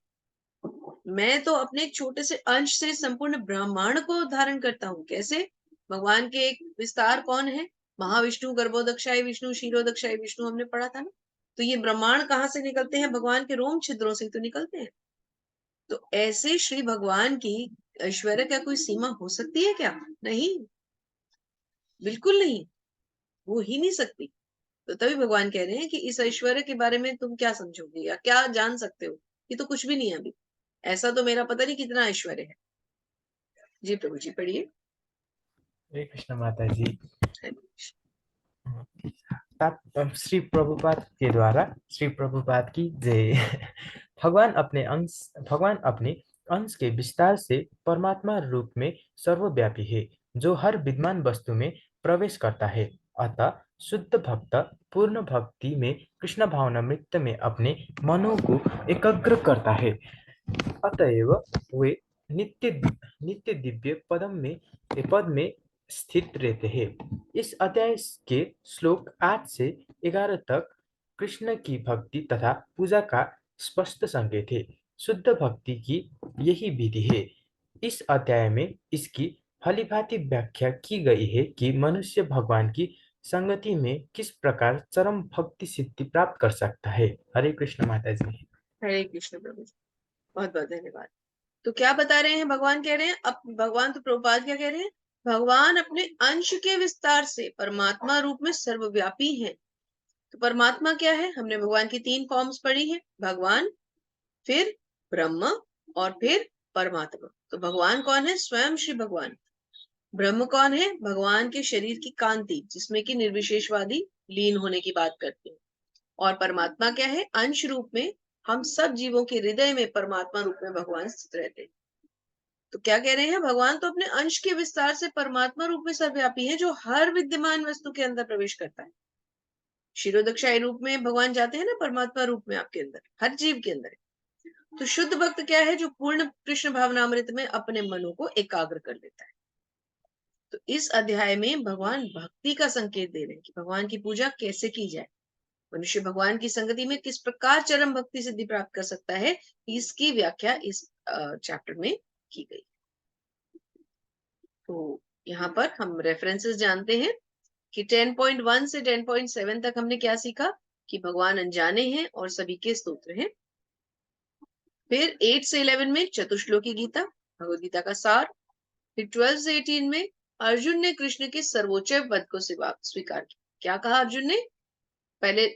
मैं तो अपने एक छोटे से अंश से संपूर्ण ब्रह्मांड को धारण करता हूँ। कैसे? भगवान के एक विस्तार कौन है? महाविष्णु, गर्भोदक्षाय विष्णु, क्षीरोदक्षाय विष्णु, हमने पढ़ा था ना। तो ये ब्रह्मांड कहाँ से निकलते हैं? भगवान के रोम छिद्रों से तो निकलते हैं। तो ऐसे श्री भगवान की ऐश्वर्य क्या कोई सीमा हो सकती है क्या? नहीं, बिल्कुल नहीं, हो ही नहीं सकती। तो तभी भगवान कह रहे हैं कि इस ऐश्वर्य के बारे में तुम क्या समझोगे या क्या जान सकते हो? ये तो कुछ भी नहीं है अभी। ऐसा तो मेरा पता नहीं कितना ऐश्वर्य है। जी प्रभु जी पढ़िए। हरे कृष्ण माता जी। श्री प्रभुपाद के द्वारा श्री प्रभुपाद की जय। भगवान अपने अंश के विस्तार से परमात्मा रूप में सर्वव्यापी है, जो हर विद्यमान वस्तु में प्रवेश करता है। अतः शुद्ध भक्त पूर्ण भक्ति में कृष्ण भावनामृत में अपने मनों को एकाग्र करता है। अतएव वे नित्य नित्य दिव्य पद में स्थित रहते हैं। इस अध्याय के श्लोक 8 से 11 तक कृष्ण की भक्ति तथा पूजा का स्पष्ट संकेत है। शुद्ध भक्ति की यही विधि है। इस अध्याय में इसकी भलीभांति व्याख्या की गई है कि मनुष्य भगवान की संगति में किस प्रकार चरम भक्ति सिद्धि प्राप्त कर सकता है। हरे कृष्ण माता जी। हरे कृष्ण प्रभु जी, बहुत बहुत धन्यवाद। तो क्या बता रहे हैं? भगवान कह रहे हैं, अब भगवान तो प्रभुपाद क्या कह रहे हैं? भगवान अपने अंश के विस्तार से परमात्मा रूप में सर्वव्यापी है। तो परमात्मा क्या है? हमने भगवान की 3 फॉर्म्स पढ़ी है, भगवान, फिर ब्रह्म और फिर परमात्मा। तो भगवान कौन है? स्वयं श्री भगवान। ब्रह्म कौन है? भगवान के शरीर की कांति, जिसमें कि निर्विशेषवादी लीन होने की बात करते हैं। और परमात्मा क्या है? अंश रूप में हम सब जीवों के हृदय में परमात्मा रूप में भगवान स्थित रहते हैं। तो क्या कह रहे हैं? भगवान तो अपने अंश के विस्तार से परमात्मा रूप में सर्वव्यापी है, जो हर विद्यमान वस्तु के अंदर प्रवेश करता है। क्षीरोदक्षाई रूप में भगवान जाते हैं ना, परमात्मा रूप में आपके अंदर, हर जीव के अंदर है। तो शुद्ध भक्त क्या है? जो पूर्ण कृष्ण भावनामृत में अपने मनों को एकाग्र कर लेता है। तो इस अध्याय में भगवान भक्ति का संकेत दे रहे हैं कि भगवान की पूजा कैसे की जाए, मनुष्य भगवान की संगति में किस प्रकार चरम भक्ति सिद्धि प्राप्त कर सकता है, इसकी व्याख्या इस चैप्टर में की गई। तो यहाँ पर हम रेफरेंसेस जानते हैं कि 10.1 से 10.7 तक हमने क्या सीखा कि भगवान अनजाने हैं और सभी के स्तोत्र हैं। फिर 8 से 11 में चतुश्लोकी गीता, भगवद गीता का सार। फिर 12 से 18 में अर्जुन ने कृष्ण के सर्वोच्च पद को स्वीकार किया। क्या कहा अर्जुन ने? पहले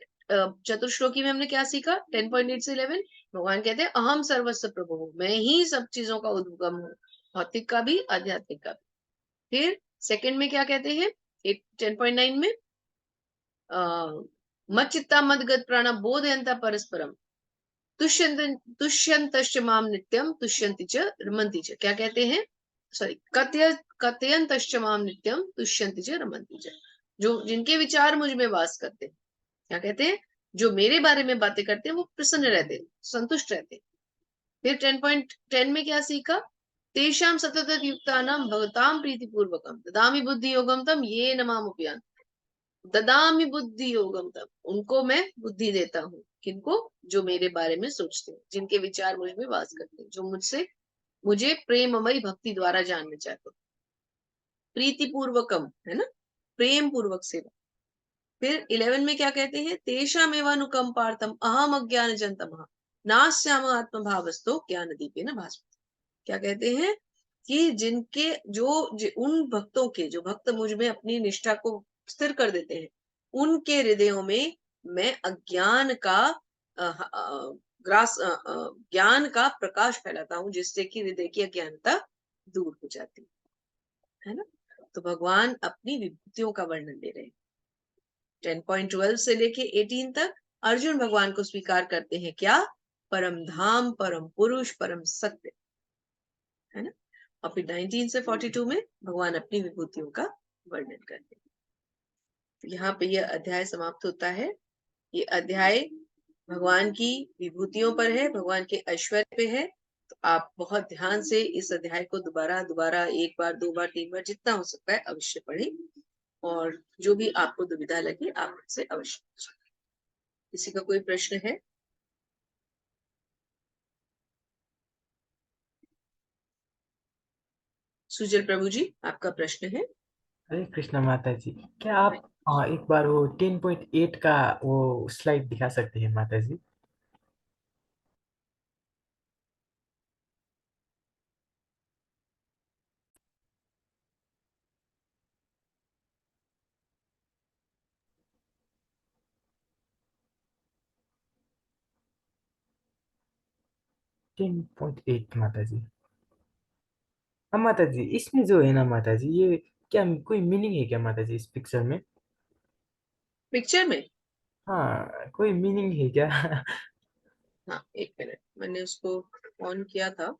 चतुश्लोकी में हमने क्या सीखा? 10.8 से 11 भगवान कहते हैं अहम सर्वस्व प्रभु हूं, मैं ही सब चीजों का उद्गम हूँ, भौतिक का भी आध्यात्मिक का भी। फिर सेकंड में क्या कहते हैं? 10.9 में मच्चित्ता मदगत प्राण बोधयंता परस्परम तुष्यंतश्च माम नित्यम तुष्यन्ति च रमन्ति च। क्या कहते हैं? सॉरी, कथयंतश्च माम नित्यम तुष्यन्ति च रमन्ति च। जो जिनके विचार मुझ में वास करते हैं, क्या कहते हैं? जो मेरे बारे में बातें करते हैं वो प्रसन्न रहते हैं, संतुष्ट रहते हैं। फिर 10.10 में क्या सीखा? तेषाम सतत युक्तानां भवतां प्रीतिपूर्वकम ददामि बुद्धि योगम तम ये नमामुपयान। ददामि बुद्धि योगम तम, उनको मैं बुद्धि देता हूँ। किनको? जो मेरे बारे में सोचते हैं, जिनके विचार मुझ में वास करते हैं, जो मुझे प्रेममयी भक्ति द्वारा जानना चाहते हैं। प्रीतिपूर्वकम है ना, प्रेम पूर्वक सेवा। फिर 11 में क्या कहते हैं? तेषामेवानुकंपार्थम अहम अज्ञान जंतमः नास्याम आत्मभावस्तो ज्ञान दीपेन भास्वति। क्या कहते हैं? कि जिनके उन भक्तों के, जो भक्त मुझ में अपनी निष्ठा को स्थिर कर देते हैं, उनके हृदयों में मैं अज्ञान का ज्ञान का प्रकाश फैलाता हूँ, जिससे कि हृदय की अज्ञानता दूर हो जाती है ना। तो भगवान अपनी विभूतियों का वर्णन दे रहे हैं। 10.12 से लेके 18 तक अर्जुन भगवान को स्वीकार करते हैं। क्या? परम धाम, परम पुरुष, परम सत्य, है ना। और फिर 19 से 42 में भगवान अपनी विभूतियों का वर्णन करते हैं। तो यहाँ पे यह अध्याय समाप्त होता है। ये अध्याय भगवान की विभूतियों पर है, भगवान के ऐश्वर्य पे है। तो आप बहुत ध्यान से इस अध्याय को दोबारा एक बार, 2 बार, 3 बार, जितना हो सकता है अवश्य पढ़ें। और जो भी आपको दुविधा लगे आप मुझसे अवश्य पूछें। किसी का कोई प्रश्न है? सुजल प्रभु जी, आपका प्रश्न है? हरे कृष्णा माता जी, क्या आप एक बार वो 10.8 का वो स्लाइड दिखा सकते हैं माता जी? टेन पॉइंट एट माता जी। हाँ माता जी, इसमें जो है ना माता जी, ये क्या कोई मीनिंग है क्या माता जी इस पिक्चर में? पिक्चर में? हाँ, कोई मीनिंग है क्या? हाँ, एक मिनट, मैंने उसको ऑन किया था,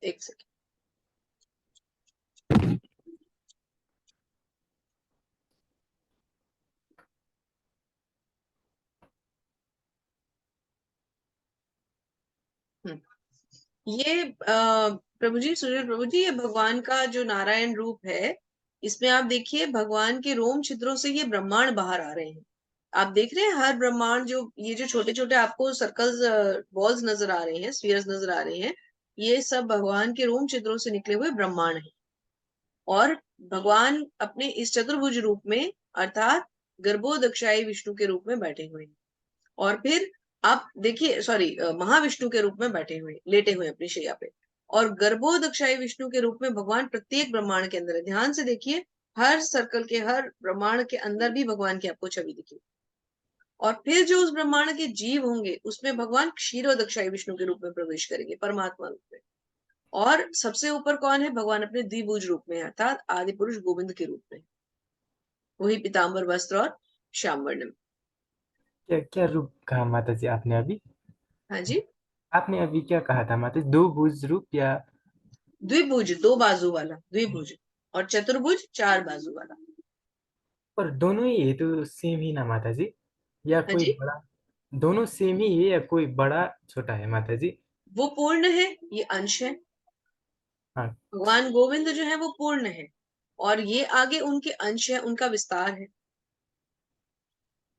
एक सेकंड। ये प्रभु जी, सुजल प्रभु जी, ये भगवान का जो नारायण रूप है, इसमें आप देखिए भगवान के रोम छिद्रों से ये ब्रह्मांड बाहर आ रहे हैं। आप देख रहे हैं हर ब्रह्मांड, जो ये जो छोटे छोटे आपको सर्कल्स, बॉल्स नजर आ रहे हैं, स्फीयर्स नजर आ रहे हैं, ये सब भगवान के रोम छिद्रों से निकले हुए ब्रह्मांड है। और भगवान अपने इस चतुर्भुज रूप में, अर्थात गर्भोदक्षाई विष्णु के रूप में बैठे हुए हैं। और फिर आप देखिए, सॉरी, महाविष्णु के रूप में बैठे हुए, लेटे हुए अपनी शैया पे। और गर्भोदक्षाई विष्णु के रूप में भगवान प्रत्येक ब्रह्मांड के अंदर है। ध्यान से देखिए, हर सर्कल के, हर ब्रह्मांड के अंदर भी भगवान की आपको छवि दिखेगी। और फिर जो उस ब्रह्मांड के जीव होंगे उसमें भगवान क्षीरोदक्षाई विष्णु के रूप में प्रवेश करेंगे, परमात्मा रूप में। और सबसे ऊपर कौन है? भगवान अपने द्विभुज रूप में, अर्थात आदि पुरुष गोविंद के रूप में, वही पीताम्बर वस्त्र और श्याम वर्ण में। क्या क्या रूप कहा माता जी आपने अभी? हाँ जी, आपने अभी क्या कहा था माता जी? 2 भुज रूप या? द्विभुज 2 बाजू वाला द्विभुज, और चतुर्भुज 4 बाजू वाला। पर दोनों ही है तो सेम ही ना माता जी, या हाँ कोई जी, बड़ा? दोनों सेम ही है या कोई बड़ा छोटा है माता जी? वो पूर्ण है, ये अंश है। हाँ। भगवान गोविंद जो है वो पूर्ण है, और ये आगे उनके अंश है, उनका विस्तार है।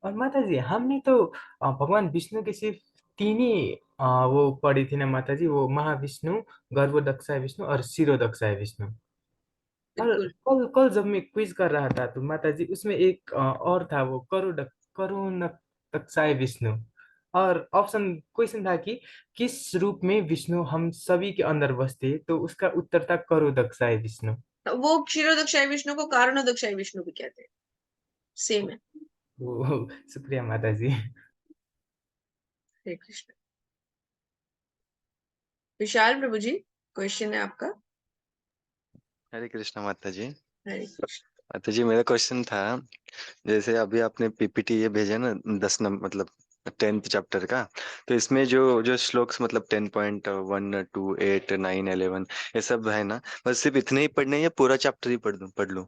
और माता जी हमने तो भगवान विष्णु के सिर्फ 3 ही वो पढ़ी थी ना माता जी, वो महाविष्णु, गर्भोदक्षाय विष्णु और शिरोदक्षाय विष्णु। और बिल्कुल। कल कल जब मैं क्विज कर रहा था तो माता जी उसमें एक और था, वो करुणकक्षाय विष्णु। और ऑप्शन क्वेश्चन था कि किस रूप में विष्णु हम सभी के अंदर बसते, तो उसका उत्तर था करुदक्षाय विष्णु। वो क्षीरोदक्षाय विष्णु को कारणोदक्षाय विष्णु भी कहते हैं, सेम है। वो शुक्रिया माता जी। हरे कृष्ण। विशाल प्रभु जी, क्वेश्चन है आपका। हरे कृष्ण माता जी। हरे कृष्ण। माता जी मेरा क्वेश्चन था, जैसे अभी आपने पीपीटी ये भेजा ना 10 नंबर मतलब 10th चैप्टर का, तो इसमें जो जो श्लोक्स मतलब 10.1 2 8 9 11 ये सब है ना, बस सिर्फ इतने ही पढ़ने हैं या पूरा चैप्टर ही पढ़ लूं?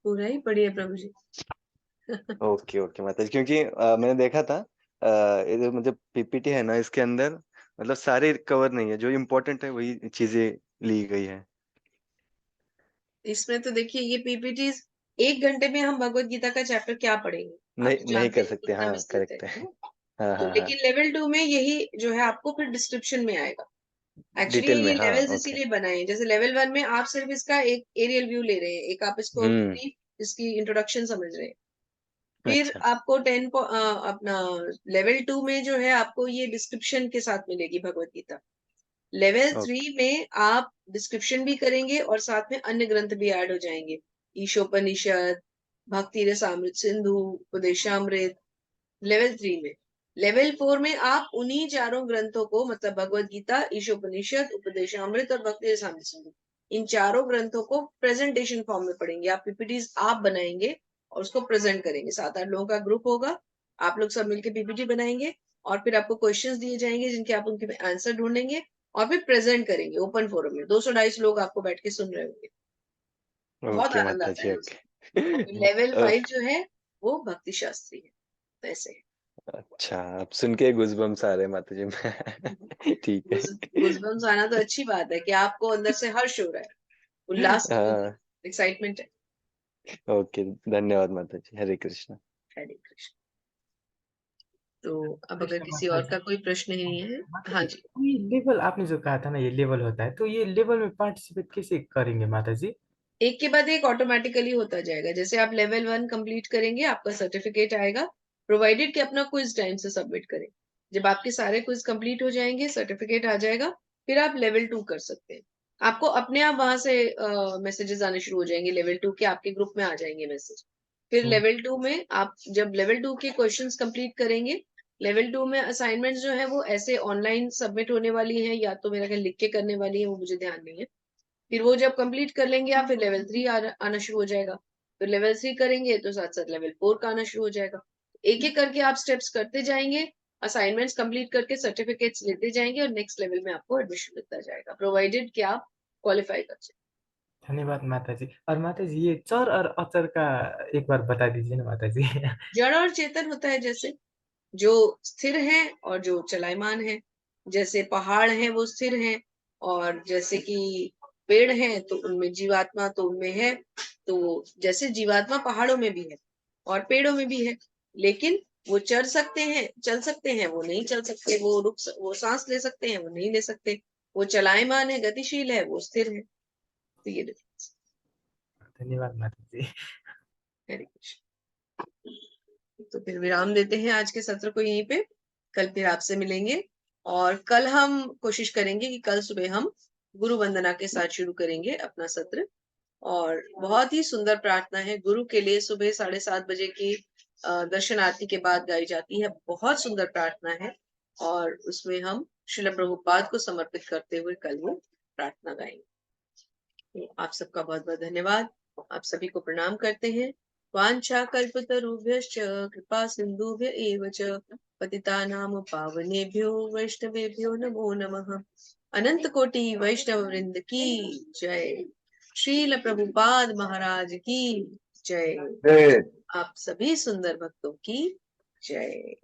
पूरा ही पढ़िए प्रभु जी। ओके ओके माता जी, क्योंकि मैंने देखा था ये जो मतलब पीपीटी है ना, इसके अंदर मतलब सारे कवर नहीं है, जो इम्पोर्टेंट है वही चीजें ली गई है। इसमें तो देखिए ये पीपीटीज, 1 घंटे में हम भगवत गीता का चैप्टर क्या पढ़ेंगे? आप नहीं तो नहीं जानते कर हैं सकते, कितना हाँ विस्तृत करेक्ट है है। ना? हाँ तो हाँ हाँ, लेकिन लेवल 2 में यही जो है आपको फिर डिस्क्रिप्शन में आएगा। एक्चुअली डिटेल में, ये हाँ लेवल्स ओके। इसीलिए बनाए हैं, जैसे लेवल 1 में आप सिर्फ इसका एक एरियल व्यू ले रहे हैं, एक आप इसको हम्म। पूरी इसकी इंट्रोडक्शन समझ रहे हैं। फिर अच्छा। आपको अपना लेवल 2 में जो है आपको ये डिस्क्रिप्शन के साथ मिलेगी भगवत गीता। लेवल 3 ओके में आप डिस्क्रिप्शन भी करेंगे और साथ में अन्य ग्रंथ भी ऐड हो जाएंगे, ईशोपनिषद, भक्ति रसामृत सिंधु, उपदेशामृत। लेवल 3 में, लेवल 4 में आप उन्हीं चारों ग्रंथों को, मतलब भगवत गीता, ईशोपनिषद, उपदेशामृत और भक्ति रसामृत सिंधु, इन चारों ग्रंथों को प्रेजेंटेशन फॉर्म में पढ़ेंगे। आप पीपीटीज आप बनाएंगे और उसको प्रेजेंट करेंगे। 7-8 लोगों का ग्रुप होगा, आप लोग सब मिलकर पीपीटी बनाएंगे और फिर आपको क्वेश्चंस दिए जाएंगे जिनके आप उनके आंसर ढूंढेंगे और फिर प्रेजेंट करेंगे ओपन फोरम में। 200-250 लोग आपको बैठ के सुन रहे होंगे। बहुत ओके आनंद माता आता जी है उसमें। और फिर ओके। लेवल 5 ओके जो है वो भक्ति शास्त्री है, ऐसे है। अच्छा, अब सुन के गुज़बम्स आ रहे हैं माता जी में। ठीक है। गूज़बम्प्स आना तो अच्छी बात है कि आपको अंदर से हर्ष हो रहा है, उल्लास हो रहा है, हाँ एक्साइटमेंट है। ओके, धन्यवाद माता जी। हरे कृष्ण। हरे कृष्ण। तो अब अगर कृष्ण किसी माता और जी। का कोई प्रश्न ही नहीं है। माता हाँ जी जी, ये लेवल आपने जो कहा था ना, ये लेवल होता है, तो ये लेवल में पार्टिसिपेट कैसे करेंगे माता जी? एक के बाद एक ऑटोमेटिकली होता जाएगा। जैसे आप लेवल 1 कंप्लीट करेंगे आपका सर्टिफिकेट आएगा, प्रोवाइडेड कि अपना क्विज टाइम से सबमिट करें। जब आपके सारे क्विज कंप्लीट हो जाएंगे, सर्टिफिकेट आ जाएगा, फिर आप लेवल 2 कर सकते हैं। आपको अपने आप वहां से मैसेजेस आने शुरू हो जाएंगे लेवल 2 के, आपके ग्रुप में आ जाएंगे मैसेज। फिर हम्म, लेवल 2 में आप जब लेवल 2 के क्वेश्चंस कंप्लीट करेंगे, लेवल 2 में असाइनमेंट्स जो है वो ऐसे ऑनलाइन सबमिट होने वाली है, या तो मेरा ख्याल लिख के करने वाली है, वो मुझे ध्यान नहीं है। फिर वो जब कंप्लीट कर लेंगे आप, फिर लेवल 3 आना शुरू हो जाएगा। फिर लेवल 3 करेंगे तो साथ साथ लेवल 4 का आना शुरू हो जाएगा। एक एक करके आप स्टेप्स करते जाएंगे, असाइनमेंट्स कंप्लीट करके सर्टिफिकेट्स लेते जाएंगे और नेक्स्ट लेवल में आपको एडमिशन मिलता जाएगा, प्रोवाइडेड कि आप क्वालिफाई कर जाए। धन्यवाद माता जी। और माता जी ये चर और अचर का एक बार बता दीजिए ना माता जी। जड़ और चेतन होता है, जैसे जो स्थिर है और जो चलायमान है। जैसे पहाड़ है वो स्थिर है, और जैसे कि पेड़ है तो उनमें जीवात्मा तो उनमें है। तो जैसे जीवात्मा पहाड़ों में भी है और पेड़ों में भी है, लेकिन वो चल सकते हैं, वो नहीं चल सकते, वो सांस ले सकते हैं, वो नहीं ले सकते। वो चलायमान है, गतिशील है, वो स्थिर है। तो ये डिफरेंस। धन्यवाद माता जी। हरे कृष्ण। तो फिर विराम देते हैं आज के सत्र को यहीं पे। कल फिर आपसे मिलेंगे, और कल हम कोशिश करेंगे कि कल सुबह हम गुरु वंदना के साथ शुरू करेंगे अपना सत्र। और बहुत ही सुंदर प्रार्थना है गुरु के लिए, सुबह 7:30 बजे की दर्शन आरती के बाद गाई जाती है। बहुत सुंदर प्रार्थना है और उसमें हम श्रील प्रभुपाद को समर्पित करते हुए कल वो प्रार्थना गाएंगे। तो आप सबका बहुत बहुत धन्यवाद। आप सभी को प्रणाम करते हैं। वांछा कल्पतरुभ्यश्च कृपा सिंधुभ्य एव च पतितानां पावनेभ्यो वैष्णवेभ्यो नमो नमः। अनंत कोटि वैष्णव वृंद की जय। श्रील प्रभुपाद महाराज की जय। आप सभी सुंदर भक्तों की जय।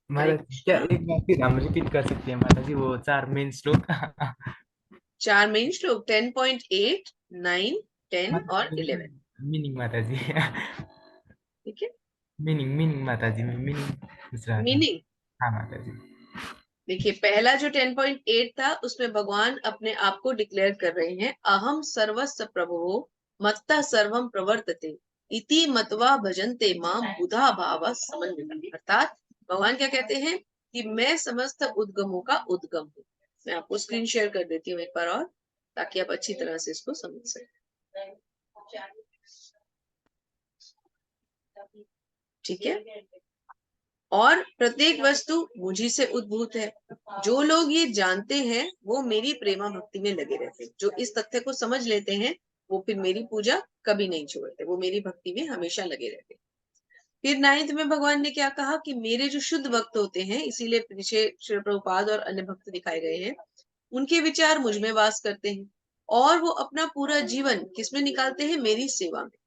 माता जी, क्या एक बार फिर हम रिपीट कर सकते हैं माता जी वो 4 मेन श्लोक? 4 मेन श्लोक 10.8, 9, 10 और 11। मीनिंग माता जी। ठीक है, मीनिंग माता जी, मैं मीनिंग पूछ रहा था। मीनिंग हाँ माता जी। देखिए, पहला जो 10.8 था उसमें भगवान अपने आप को डिक्लेयर कर रहे हैं, अहम सर्वस्व प्रभुः मत्तः सर्वम प्रवर्तते इति मत्वा भजन्ते मां बुधा भाव समन्वितम्। अर्थात भगवान क्या कहते हैं कि मैं समस्त उद्गमों का उद्गम हूँ। मैं आपको स्क्रीन शेयर कर देती हूँ एक बार और, ताकि आप अच्छी तरह से इसको समझ सकें। ठीक है, और प्रत्येक वस्तु मुझी से उद्भूत है। जो लोग ये जानते हैं वो मेरी प्रेमा भक्ति में लगे रहते हैं। जो इस तथ्य को समझ लेते हैं वो फिर मेरी पूजा कभी नहीं छोड़ते, वो मेरी भक्ति में हमेशा लगे रहते हैं। फिर 9th में भगवान ने क्या कहा कि मेरे जो शुद्ध भक्त होते हैं, इसीलिए पीछे श्री प्रभुपाद और अन्य भक्त दिखाए गए हैं, उनके विचार मुझ में वास करते हैं और वो अपना पूरा जीवन किसमें निकालते हैं? मेरी सेवा में।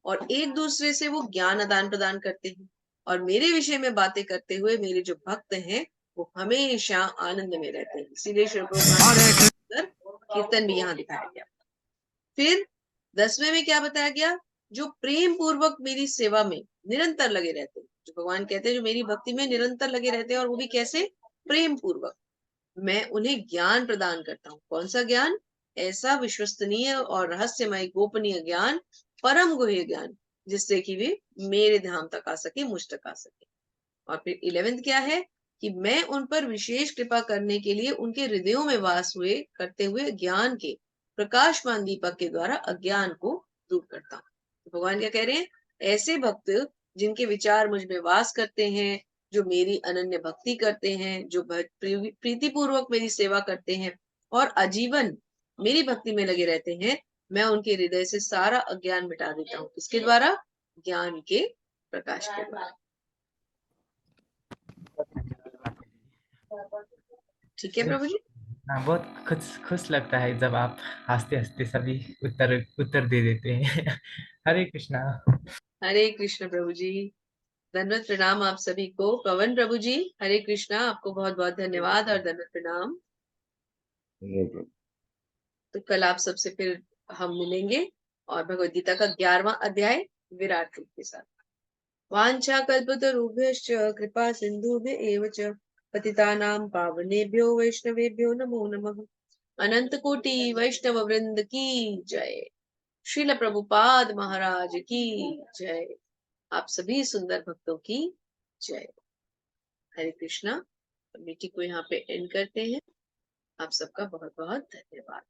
और एक दूसरे से वो ज्ञान आदान प्रदान करते हैं और मेरे विषय में बातें करते हुए मेरे जो भक्त हैं वो हमेशा आनंद में रहते हैं। इसीलिए श्री प्रभुपाद कीर्तन भी यहाँ दिखाया गया। फिर 10वें में क्या बताया गया? जो प्रेम पूर्वक मेरी सेवा में निरंतर लगे रहते हैं, जो भगवान कहते हैं जो मेरी भक्ति में निरंतर लगे रहते हैं, और वो भी कैसे? प्रेम पूर्वक। मैं उन्हें ज्ञान प्रदान करता हूँ। कौन सा ज्ञान? ऐसा विश्वसनीय और रहस्यमय गोपनीय ज्ञान, परम गुह्य ज्ञान, जिससे कि वे मेरे धाम तक आ सके, मुझ तक आ सके। और फिर 11th क्या है कि मैं उन पर विशेष कृपा करने के लिए उनके हृदयों में वास हुए करते हुए ज्ञान के प्रकाशमान दीपक के द्वारा अज्ञान को दूर करता हूँ। तो भगवान क्या कह रहे हैं? ऐसे भक्त जिनके विचार मुझ में वास करते हैं, जो मेरी अनन्य भक्ति करते हैं, जो प्रीति पूर्वक मेरी सेवा करते हैं और आजीवन मेरी भक्ति में लगे रहते हैं, मैं उनके हृदय से सारा अज्ञान मिटा देता हूँ। किसके द्वारा? ज्ञान के प्रकाश के द्वारा। ठीक है प्रभु जी। हाँ, बहुत खुश लगता है जब आप हंसते हंसते सभी उत्तर दे देते हैं। हरे कृष्णा। हरे कृष्ण प्रभु जी। धन्यवाद प्रणाम आप सभी को। पवन प्रभु जी, हरे कृष्णा, आपको बहुत बहुत धन्यवाद और धन्यवाद प्रणाम। तो कल आप सबसे फिर हम मिलेंगे और भगवद गीता का 11वां अध्याय विराट रूप के साथ। वांछा कल्पतरुभ्यश्च कृपा सिंधुभ्य एव च पतितानां पावनेभ्यो वैष्णवेभ्यो नमो नमः। अनंत कोटि वैष्णव वृंद की जय। श्रील प्रभुपाद महाराज की जय। आप सभी सुंदर भक्तों की जय। हरे कृष्णा। मीटिंग को यहाँ पे एंड करते हैं। आप सबका बहुत बहुत धन्यवाद।